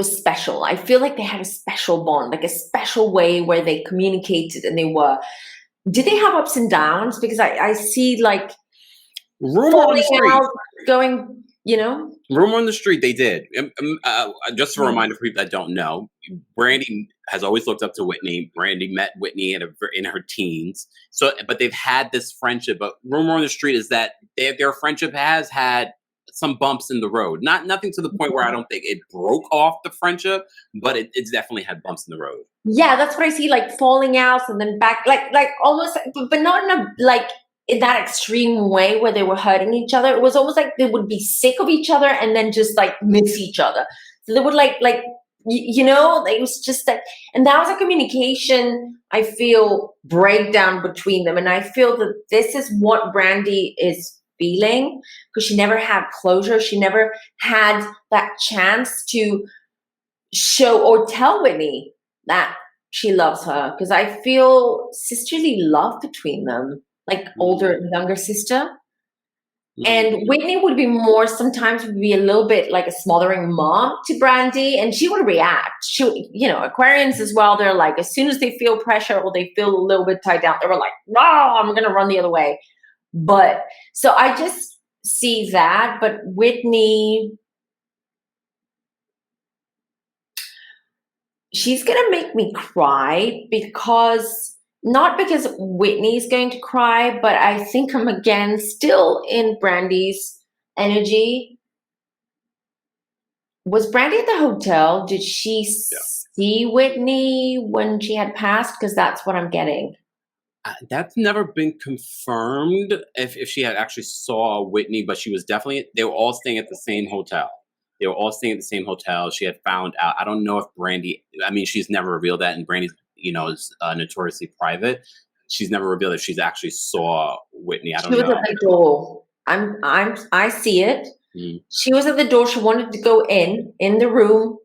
special. I feel like they had a special bond, like a special way where they communicated, and did they have ups and downs? Because I see like rumor on the street out, going, rumor on the street, they did. Just a reminder for people that don't know, Brandy has always looked up to Whitney. Brandy met Whitney in her teens. So, but they've had this friendship. But rumor on the street is that their friendship has had some bumps in the road. Nothing to the point where I don't think it broke off the friendship, but it's definitely had bumps in the road. Yeah, that's what I see, like falling out and then back, like almost, but not in that extreme way where they were hurting each other. It was almost like they would be sick of each other and then just like miss each other. So they would it was just that, and that was a communication, I feel, breakdown between them. And I feel that this is what Brandy is feeling, because she never had closure. She never had that chance to show or tell Whitney that she loves her, because I feel sisterly love between them, like older and younger sister. And Whitney would be more, sometimes would be a little bit like a smothering mom to Brandy, and she would react. She would, Aquarians as well, they're like, as soon as they feel pressure or they feel a little bit tied down, they were like, no, I'm going to run the other way. But so I just see that. But Whitney, she's going to make me cry not because Whitney's going to cry, but I think I'm again still in Brandy's energy. Was Brandy at the hotel? Did she see Whitney when she had passed? Because that's what I'm getting. That's never been confirmed if she had actually saw Whitney, but they were all staying at the same hotel. They were all staying at the same hotel. She had found out. I don't know if Brandy, she's never revealed that, and Brandy's, is notoriously private. She's never revealed if she's actually saw Whitney. I don't know. She was at the door. I see it. She was at the door. She wanted to go in the room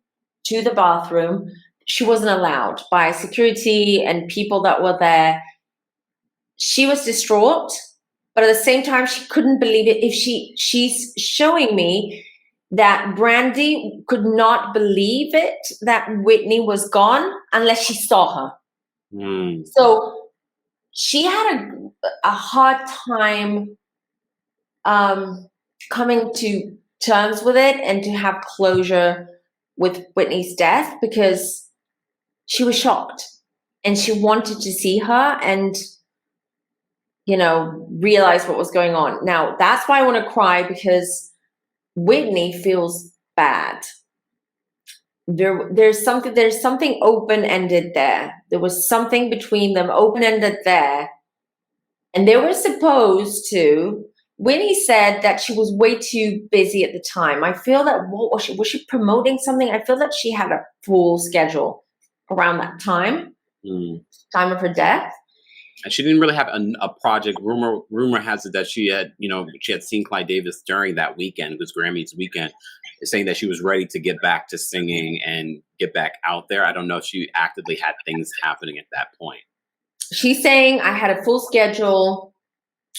to the bathroom. She wasn't allowed by security and people that were there. She was distraught, but at the same time, she couldn't believe it. She's showing me that Brandy could not believe it, that Whitney was gone unless she saw her. So she had a hard time coming to terms with it and to have closure with Whitney's death, because she was shocked and she wanted to see her and realize what was going on. Now, that's why I want to cry, because Whitney feels bad. There's something open-ended there. There was something between them open-ended there. And they were supposed to, Whitney said that she was way too busy at the time. I feel that, was she promoting something? I feel that she had a full schedule around that time, time of her death. And she didn't really have a project. Rumor has it that she had seen Clive Davis during that weekend, this Grammys weekend, saying that she was ready to get back to singing and get back out there. I don't know if she actively had things happening at that point. She's saying I had a full schedule,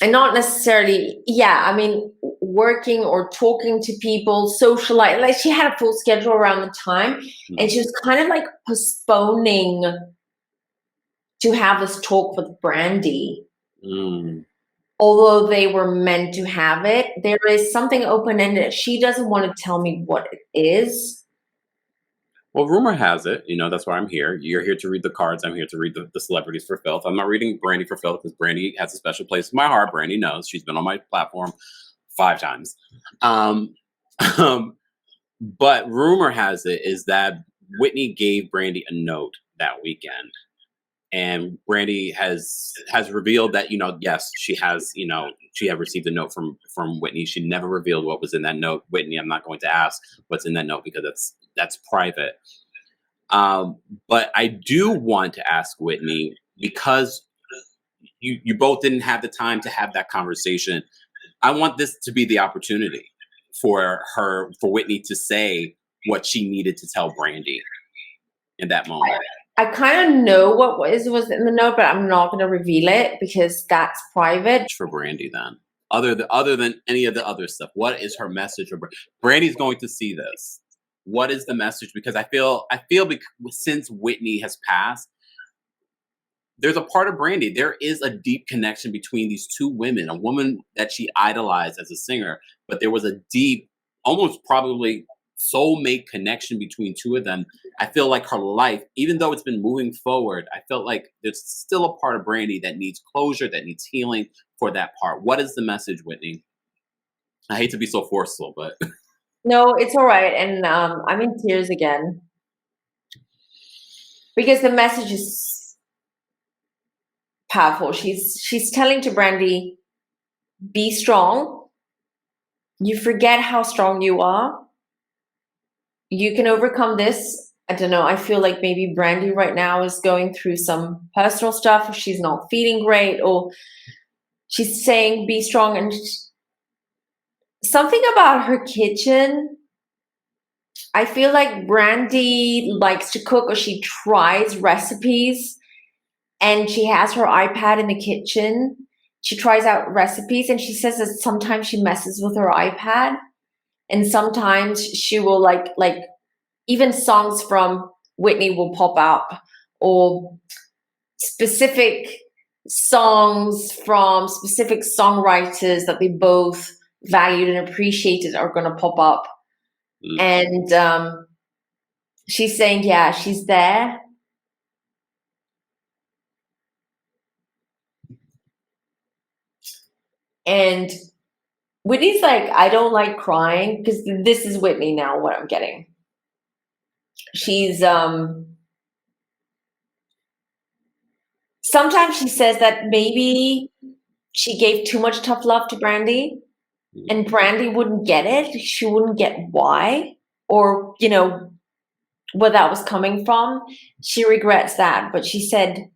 and not necessarily, working or talking to people, socialize. Like, she had a full schedule around the time, and she was kind of like postponing to have this talk with Brandy. Although they were meant to have it, there is something open-ended. She doesn't want to tell me what it is. Well, rumor has it, that's why I'm here. You're here to read the cards. I'm here to read the celebrities for filth. I'm not reading Brandy for filth because Brandy has a special place in my heart. Brandy knows. She's been on my platform 5 times. But rumor has it is that Whitney gave Brandy a note that weekend. And Brandy has revealed that, yes, she has, she had received a note from Whitney. She never revealed what was in that note. Whitney, I'm not going to ask what's in that note because that's private. But I do want to ask Whitney, because you both didn't have the time to have that conversation. I want this to be the opportunity for Whitney to say what she needed to tell Brandy in that moment. I kind of know what was in the note, but I'm not going to reveal it because that's private. For Brandy, then, other than any of the other stuff, what is her message? Brandy's going to see this. What is the message? Because I feel since Whitney has passed, there's a part of Brandy. There is a deep connection between these two women. A woman that she idolized as a singer, but there was a deep, almost probably soulmate connection between two of them. I feel like her life, even though it's been moving forward, I felt like there's still a part of Brandy that needs closure, that needs healing for that part. What is the message, Whitney? I hate to be so forceful, but no, it's all right. And I'm in tears again because the message is powerful. She's telling to Brandy, be strong. You forget how strong you are. You can overcome this. I don't know. I feel like maybe Brandy right now is going through some personal stuff, or she's not feeling great, or she's saying be strong. And something about her kitchen, I feel like Brandy likes to cook, or she tries recipes, and she has her iPad in the kitchen, she tries out recipes, and she says that sometimes she messes with her iPad, and sometimes she will like even songs from Whitney will pop up, or specific songs from specific songwriters that they both valued and appreciated are going to pop up. And she's saying, yeah, she's there. And Whitney's like, I don't like crying, because this is Whitney now, what I'm getting. She's sometimes she says that maybe she gave too much tough love to Brandy, and Brandy wouldn't get it. She wouldn't get why, or, you know, where that was coming from. She regrets that, but she said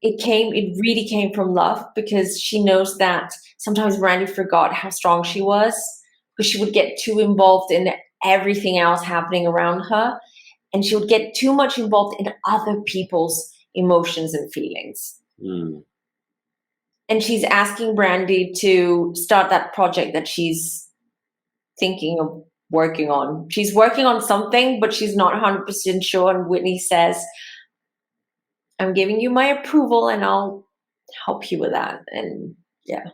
it really came from love, because she knows that sometimes Brandy forgot how strong she was, because she would get too involved in everything else happening around her, and she would get too much involved in other people's emotions and feelings. And she's asking Brandy to start that project that she's thinking of working on. She's working on something, but she's not 100% sure. And Whitney says, I'm giving you my approval, and I'll help you with that. And yeah,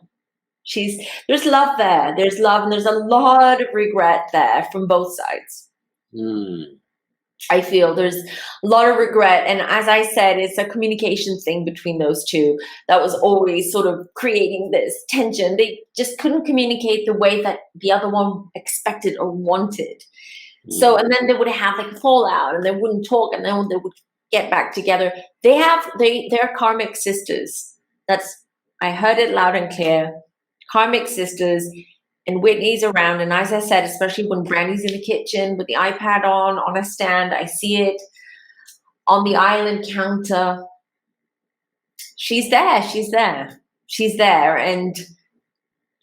there's love there. There's love, and there's a lot of regret there from both sides. I feel there's a lot of regret. And as I said, it's a communication thing between those two that was always sort of creating this tension. They just couldn't communicate the way that the other one expected or wanted. So, and then they would have like a fallout, and they wouldn't talk, and then they would get back together. They're karmic sisters. I heard it loud and clear. Karmic sisters. And Whitney's around, and as I said, especially when Brandy's in the kitchen with the iPad on a stand, I see it on the island counter. She's there. And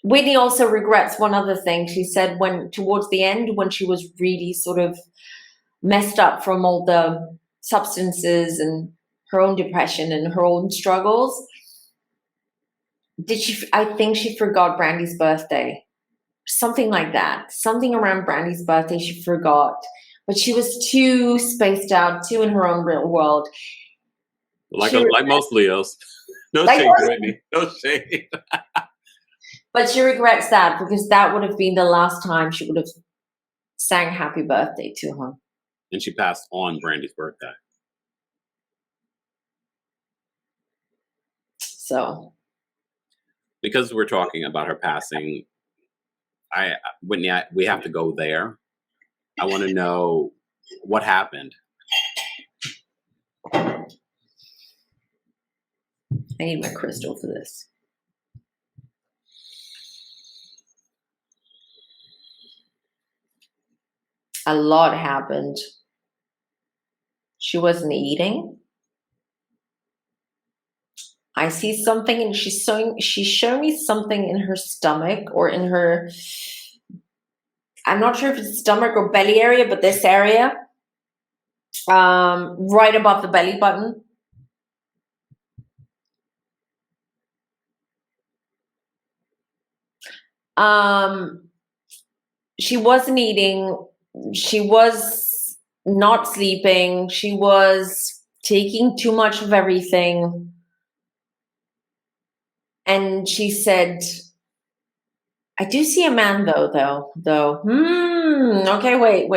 Whitney also regrets one other thing. She said towards the end, when she was really sort of messed up from all the substances and her own depression and her own struggles, I think she forgot Brandy's birthday. Something like that. Something around Brandy's birthday she forgot. But she was too spaced out, too in her own real world. Like most Leos. No shade, Whitney. No shade. But she regrets that, because that would have been the last time she would have sang happy birthday to her. And she passed on Brandy's birthday. So. Because we're talking about her passing, Whitney, we have to go there. I want to know what happened. I need my crystal for this. A lot happened. She wasn't eating. I see something, and she's showing me something in her stomach, or in her, I'm not sure if it's stomach or belly area, but this area, right above the belly button. She wasn't eating. She was not sleeping. She was taking too much of everything. And she said, I do see a man though. Okay, wait.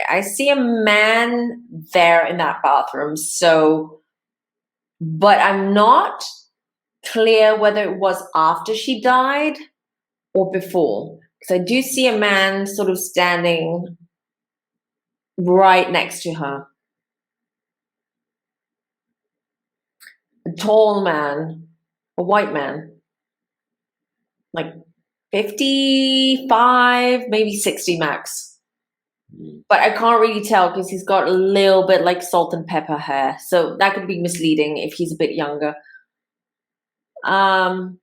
I see a man there in that bathroom. So, but I'm not clear whether it was after she died or before. Because I do see a man sort of standing right next to her. A tall man, a white man, like 55, maybe 60 max. But I can't really tell, because he's got a little bit like salt and pepper hair. So that could be misleading if he's a bit younger. I'm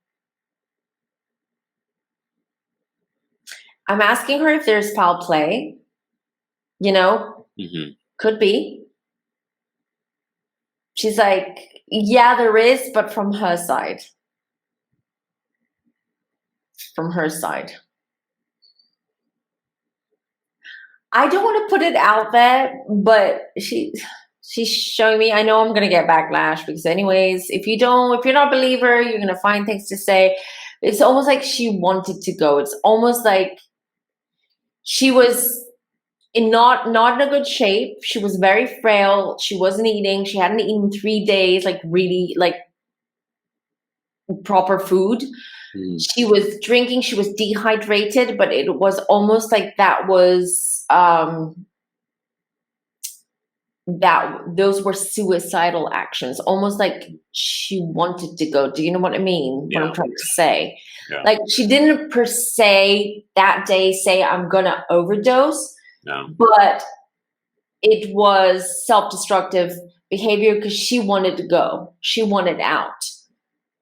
asking her if there's foul play. You know, could be. She's like, yeah, there is, but from her side. from her side. I don't want to put it out there, but she's showing me. I know I'm gonna get backlash because, anyways, if you're not a believer, you're gonna find things to say. It's almost like she wanted to go. It's almost like she was in not in a good shape. She was very frail. She wasn't eating. She hadn't eaten in 3 days, like really like proper food. She was drinking. She was dehydrated, but it was almost like that was those were suicidal actions, almost like she wanted to go. Do you know what I mean? Yeah. What I'm trying to say? Yeah. Like, she didn't per se that day say, I'm gonna overdose. No. But it was self-destructive behavior because she wanted to go. She wanted out.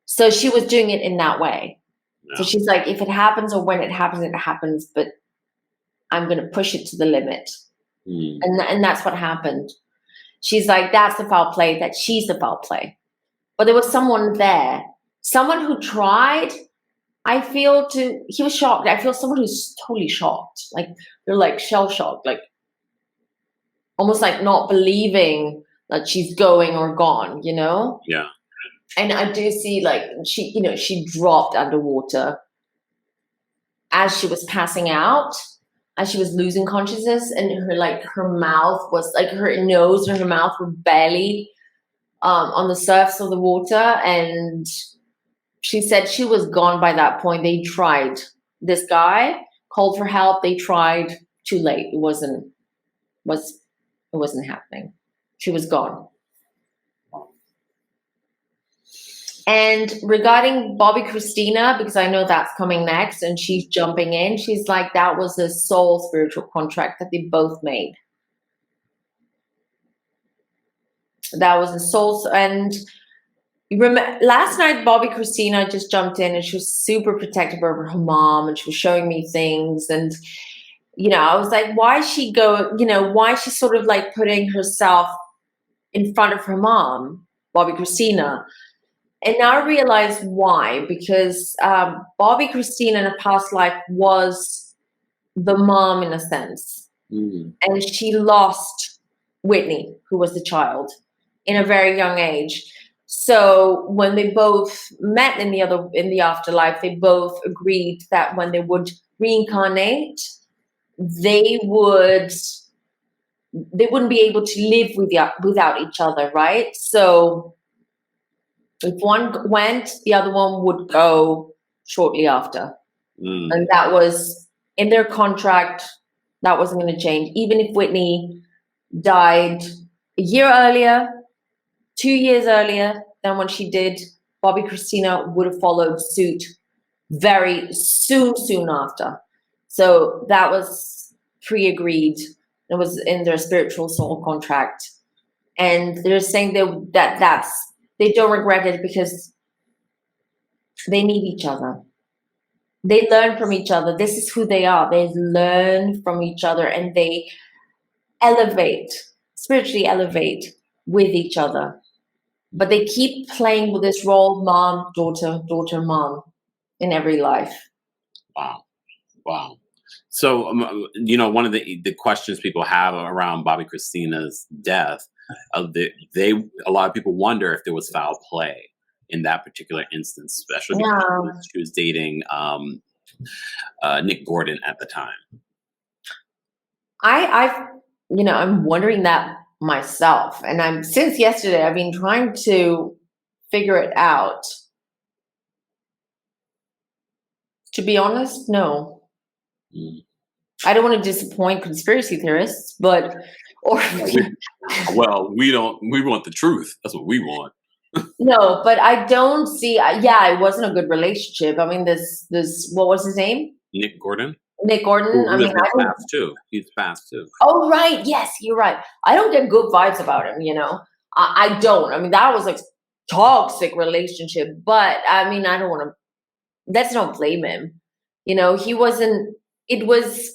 So she was doing it in that way. No. So she's like, if it happens or when it happens, but I'm going to push it to the limit. And that's what happened. She's like, that's the foul play, that she's the foul play. But there was someone there, someone who tried, he was shocked. I feel someone who's totally shocked. Like, they're like shell shocked, like almost like not believing that she's going or gone, you know? Yeah. And I do see like she dropped underwater as she was passing out, as she was losing consciousness, and her mouth was like, her nose and her mouth were barely on the surface of the water, and she said she was gone by that point. They tried. This guy called for help. They tried. Too late. It wasn't happening. She was gone. And regarding Bobby Christina, because I know that's coming next and she's jumping in, she's like, that was a soul spiritual contract that they both made. That was a soul. And last night, Bobby Christina just jumped in and she was super protective over her mom, and she was showing me things. And, I was like, why is she why is she sort of like putting herself in front of her mom, Bobby Christina? And now I realize why, because Bobby Christina in a past life was the mom in a sense. And she lost Whitney, who was the child, in a very young age. So when they both met in the afterlife, they both agreed that when they would reincarnate, they wouldn't be able to live without each other, right? So if one went, the other one would go shortly after. And that was in their contract. That wasn't going to change. Even if Whitney died a year earlier, 2 years earlier than when she did, Bobby Christina would have followed suit very soon after. So that was pre-agreed. It was in their spiritual soul contract. And they're saying they don't regret it because they need each other. They learn from each other. This is who they are. They learn from each other and they spiritually elevate with each other. But they keep playing with this role, mom, daughter, daughter, mom, in every life. Wow. So, one of the questions people have around Bobby Christina's death, a lot of people wonder if there was foul play in that particular instance, especially because she was dating Nick Gordon at the time. I'm wondering that myself, and since yesterday I've been trying to figure it out. To be honest, no. I don't want to disappoint conspiracy theorists, but well, we want the truth. That's what we want. No, but I don't see. It wasn't a good relationship. I mean, this what was his name? Nick Gordon. Nick Gordon. He's fast too. Oh right, yes, you're right. I don't get good vibes about him. I don't. I mean, that was a toxic relationship. But I mean, I don't want to. Let's not blame him. He wasn't. It was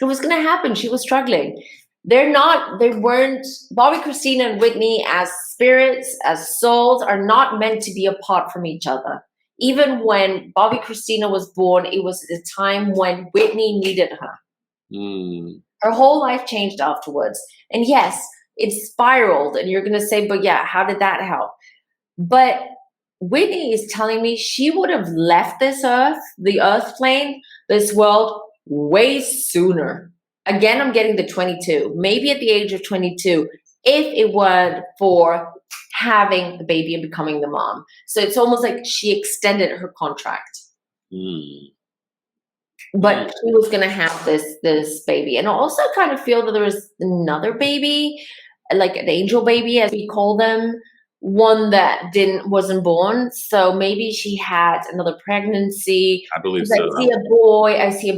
going to happen. She was struggling. They weren't, Bobby, Christina, and Whitney as spirits, as souls, are not meant to be apart from each other. Even when Bobby Christina was born, it was at a time when Whitney needed her. Her whole life changed afterwards. And yes, it spiraled. And you're going to say, but yeah, how did that help? But Whitney is telling me she would have left this earth, the earth plane, this world, way sooner. Again, I'm getting the 22, maybe at the age of 22, if it weren't for having the baby and becoming the mom. So it's almost like she extended her contract. But she was going to have this baby. And I also kind of feel that there was another baby, like an angel baby, as we call them, one that wasn't born. So maybe she had another pregnancy. I believe so. I see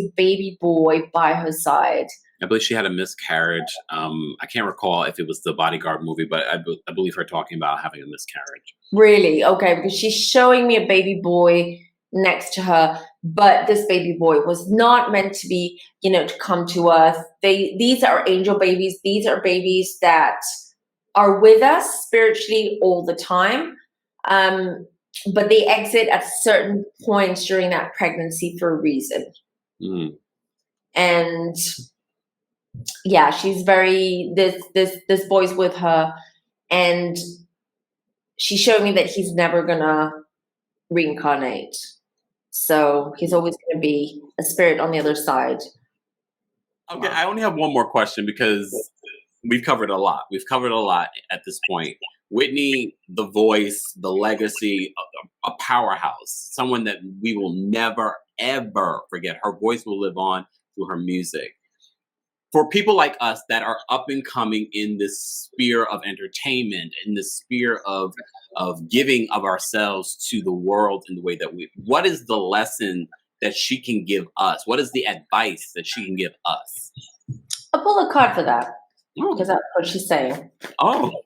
a baby boy by her side. I believe she had a miscarriage. I can't recall if it was the Bodyguard movie, but I believe her talking about having a miscarriage. Really? Okay, because she's showing me a baby boy next to her, but this baby boy was not meant to be, to come to earth. These are angel babies. These are babies that are with us spiritually all the time, but they exit at certain points during that pregnancy for a reason. And yeah, she's very this boy's with her, and she showed me that he's never gonna reincarnate. So he's always going to be a spirit on the other side. Okay, I only have one more question because we've covered a lot. We've covered a lot at this point. Whitney, the voice, the legacy, a powerhouse, someone that we will never, ever forget. Her voice will live on through her music. For people like us that are up and coming in this sphere of entertainment, in this sphere of giving of ourselves to the world in the way that what is the lesson that she can give us? What is the advice that she can give us? I'll pull a card for that because that's what she's saying. Oh,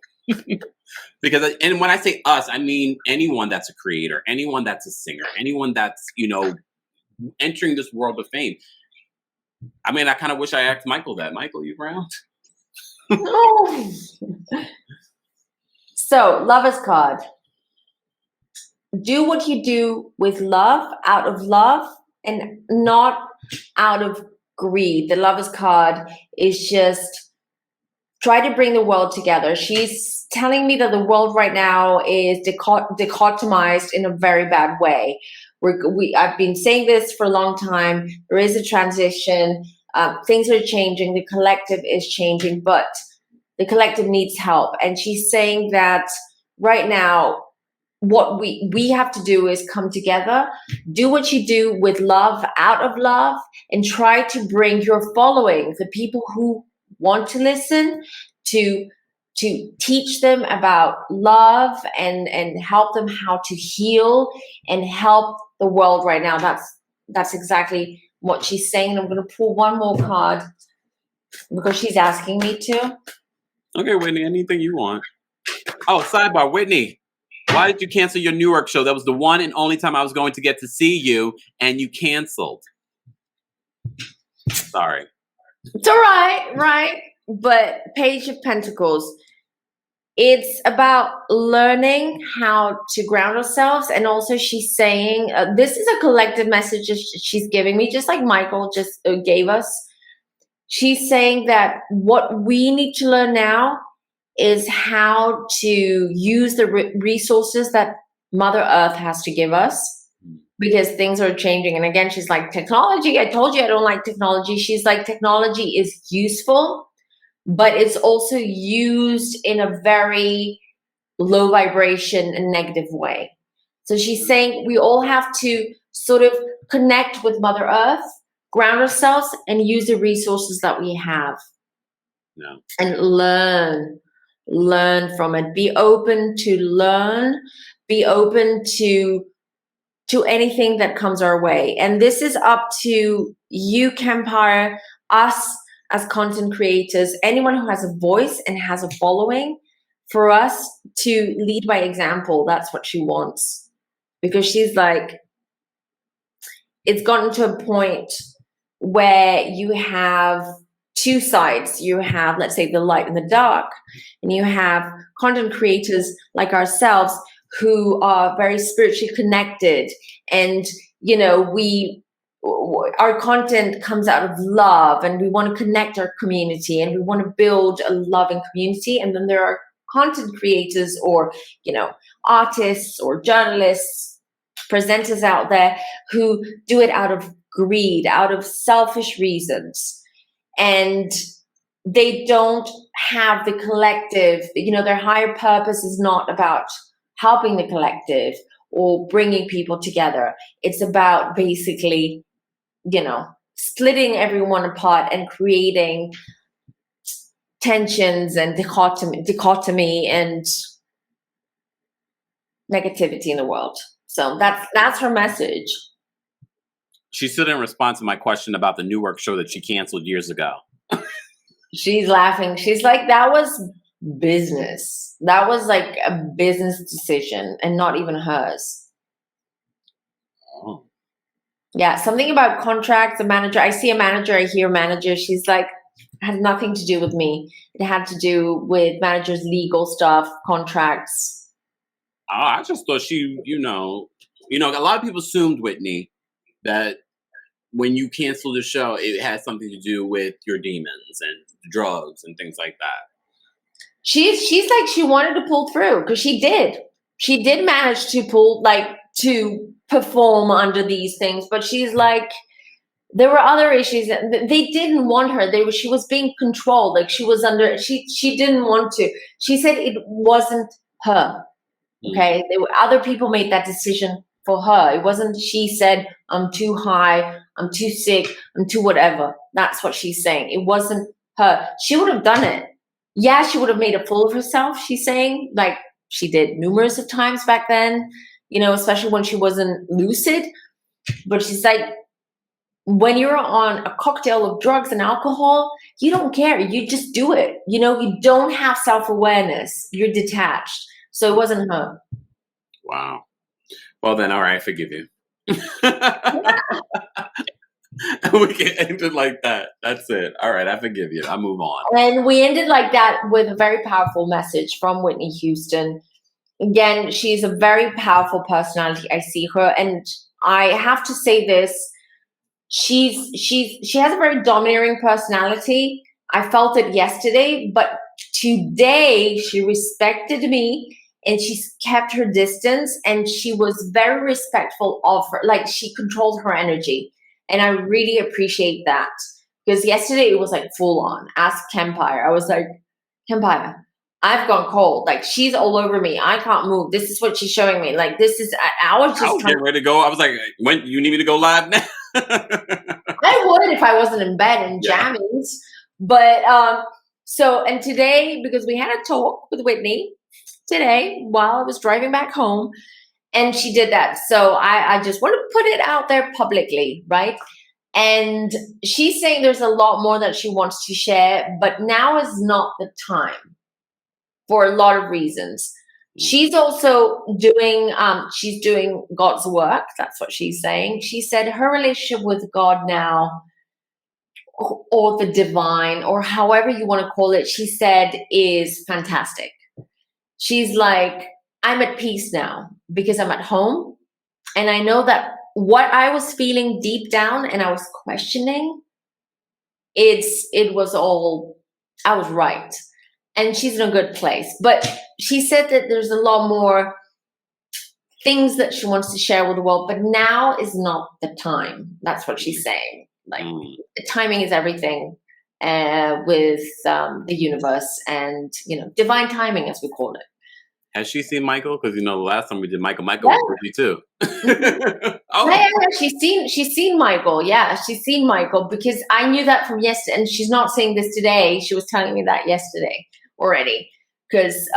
because, and when I say us, I mean anyone that's a creator, anyone that's a singer, anyone that's, entering this world of fame. I mean, I kind of wish I asked Michael that. Michael, you around? Oh. So, Lover's card. Do what you do with love, out of love, and not out of greed. The Lover's card is just try to bring the world together. She's telling me that the world right now is dichotomized in a very bad way. I've been saying this for a long time. There is a transition. Things are changing. The collective is changing, but the collective needs help. And she's saying that right now, what we have to do is come together, do what you do with love, out of love, and try to bring your following, the people who want to listen, to teach them about love and help them how to heal and help the world right now. That's exactly what she's saying. I'm going to pull one more card because she's asking me to. Okay, Whitney, anything you want. Oh, sidebar, Whitney, why did you cancel your Newark show? That was the one and only time I was going to get to see you, and you canceled. Sorry. It's all right? But Page of Pentacles, it's about learning how to ground ourselves. And also she's saying, this is a collective message she's giving me, just like Michael just gave us. She's saying that what we need to learn now is how to use the resources that Mother Earth has to give us, because things are changing. And again, she's like, technology, I told you I don't like technology. She's like, technology is useful, but it's also used in a very low vibration and negative way. So she's saying we all have to sort of connect with Mother Earth, ground ourselves, and use the resources that we have. Yeah. And learn from it. Be open to learn. Be open to anything that comes our way. And this is up to you, Kempire, us as content creators, anyone who has a voice and has a following, for us to lead by example. That's what she wants. Because she's like, it's gotten to a point where you have two sides. You have, let's say, the light and the dark, and you have content creators like ourselves who are very spiritually connected, and you know, our content comes out of love, and we want to connect our community, and we want to build a loving community. And then there are content creators, or you know, artists or journalists, presenters out there who do it out of greed, out of selfish reasons, and they don't have the collective, you know, their higher purpose is not about helping the collective or bringing people together. It's about basically, you know, splitting everyone apart and creating tensions and dichotomy and negativity in the world. So that's her message. She still didn't respond to my question about the Newark show that she canceled years ago. She's laughing. She's like, that was business. That was like a business decision and not even hers. Oh. Yeah, something about contracts, a manager. I see a manager, I hear a manager. She's like, it had nothing to do with me. It had to do with managers' legal stuff, contracts. Oh, I just thought she, you know, a lot of people assumed, Whitney, that when you canceled the show, it had something to do with your demons and drugs and things like that. She's like, she wanted to pull through because she did. She did manage to to perform under these things, but she's like, there were other issues. They didn't want her. She was being controlled. Like she was under. She didn't want to. She said it wasn't her. Okay, other people made that decision for her. It wasn't. She said, "I'm too high. I'm too sick. I'm too whatever." That's what she's saying. It wasn't her. She would have done it. Yeah, she would have made a fool of herself. She's saying, like she did numerous of times back then. You know, especially when she wasn't lucid. But she's like, when you're on a cocktail of drugs and alcohol, you don't care. You just do it. You know, you don't have self-awareness. You're detached. So it wasn't her. Wow. Well then, all right, I forgive you. We can end it like that. That's it. All right, I forgive you. I move on. And we ended like that with a very powerful message from Whitney Houston. Again, she's a very powerful personality. I see her, and I have to say this. She has a very domineering personality. I felt it yesterday, but today she respected me and she's kept her distance, and she was very respectful of her. Like she controlled her energy, and I really appreciate that, because yesterday it was like full on. Ask Kempire. I was like, Kempire, I've gone cold. Like she's all over me. I can't move. This is what she's showing me. Like this is. I was getting ready to go. I was like, when you need me to go live now? I would if I wasn't in bed in jammies. But so, and today, because we had a talk with Whitney today while I was driving back home, and she did that. So I just want to put it out there publicly, right? And she's saying there's a lot more that she wants to share, but now is not the time for a lot of reasons. She's also doing God's work. That's what she's saying. She said her relationship with God now, or the divine, or however you want to call it, she said is fantastic. She's like, I'm at peace now because I'm at home. And I know that what I was feeling deep down and I was questioning, it was all, I was right. And she's in a good place. But she said that there's a lot more things that she wants to share with the world, but now is not the time. That's what she's saying. Like timing is everything with the universe, and divine timing, as we call it. Has she seen Michael? Because the last time we did Michael was pretty too. Oh, yeah, she's seen Michael. Yeah, she's seen Michael, because I knew that from yesterday, and she's not saying this today. She was telling me that yesterday already, because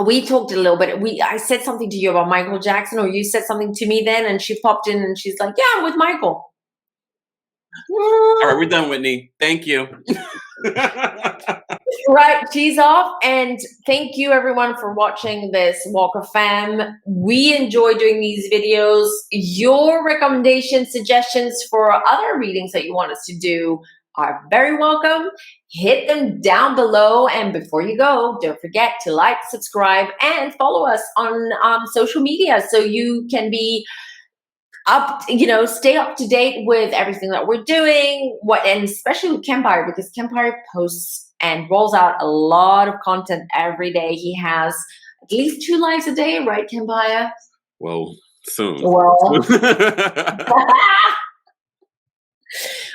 we talked a little bit. I said something to you about Michael Jackson, or you said something to me then, and she popped in and she's like, "Yeah, I'm with Michael." All right, we're done, Whitney. Thank you. Right, she's off, and thank you everyone for watching this Walk of Femme. We enjoy doing these videos. Your recommendations, suggestions for other readings that you want us to do are very welcome. Hit them down below. And before you go, don't forget to like, subscribe, and follow us on social media so you can be stay up to date with everything that we're doing, and especially with Kempire, because Kempire posts and rolls out a lot of content every day. He has at least 2 lives a day, right, Kempire? Well, soon. Well,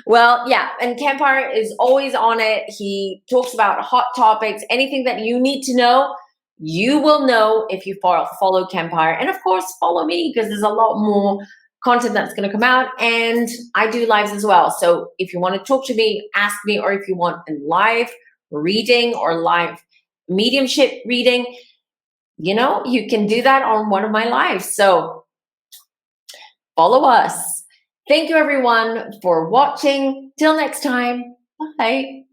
well, yeah, and Kempire is always on it. He talks about hot topics, anything that you need to know. You will know if you follow Kempire, and of course, follow me because there's a lot more content that's going to come out, and I do lives as well. So if you want to talk to me, ask me, or if you want a live reading or live mediumship reading, you can do that on one of my lives. So follow us. Thank you, everyone, for watching. Till next time. Bye.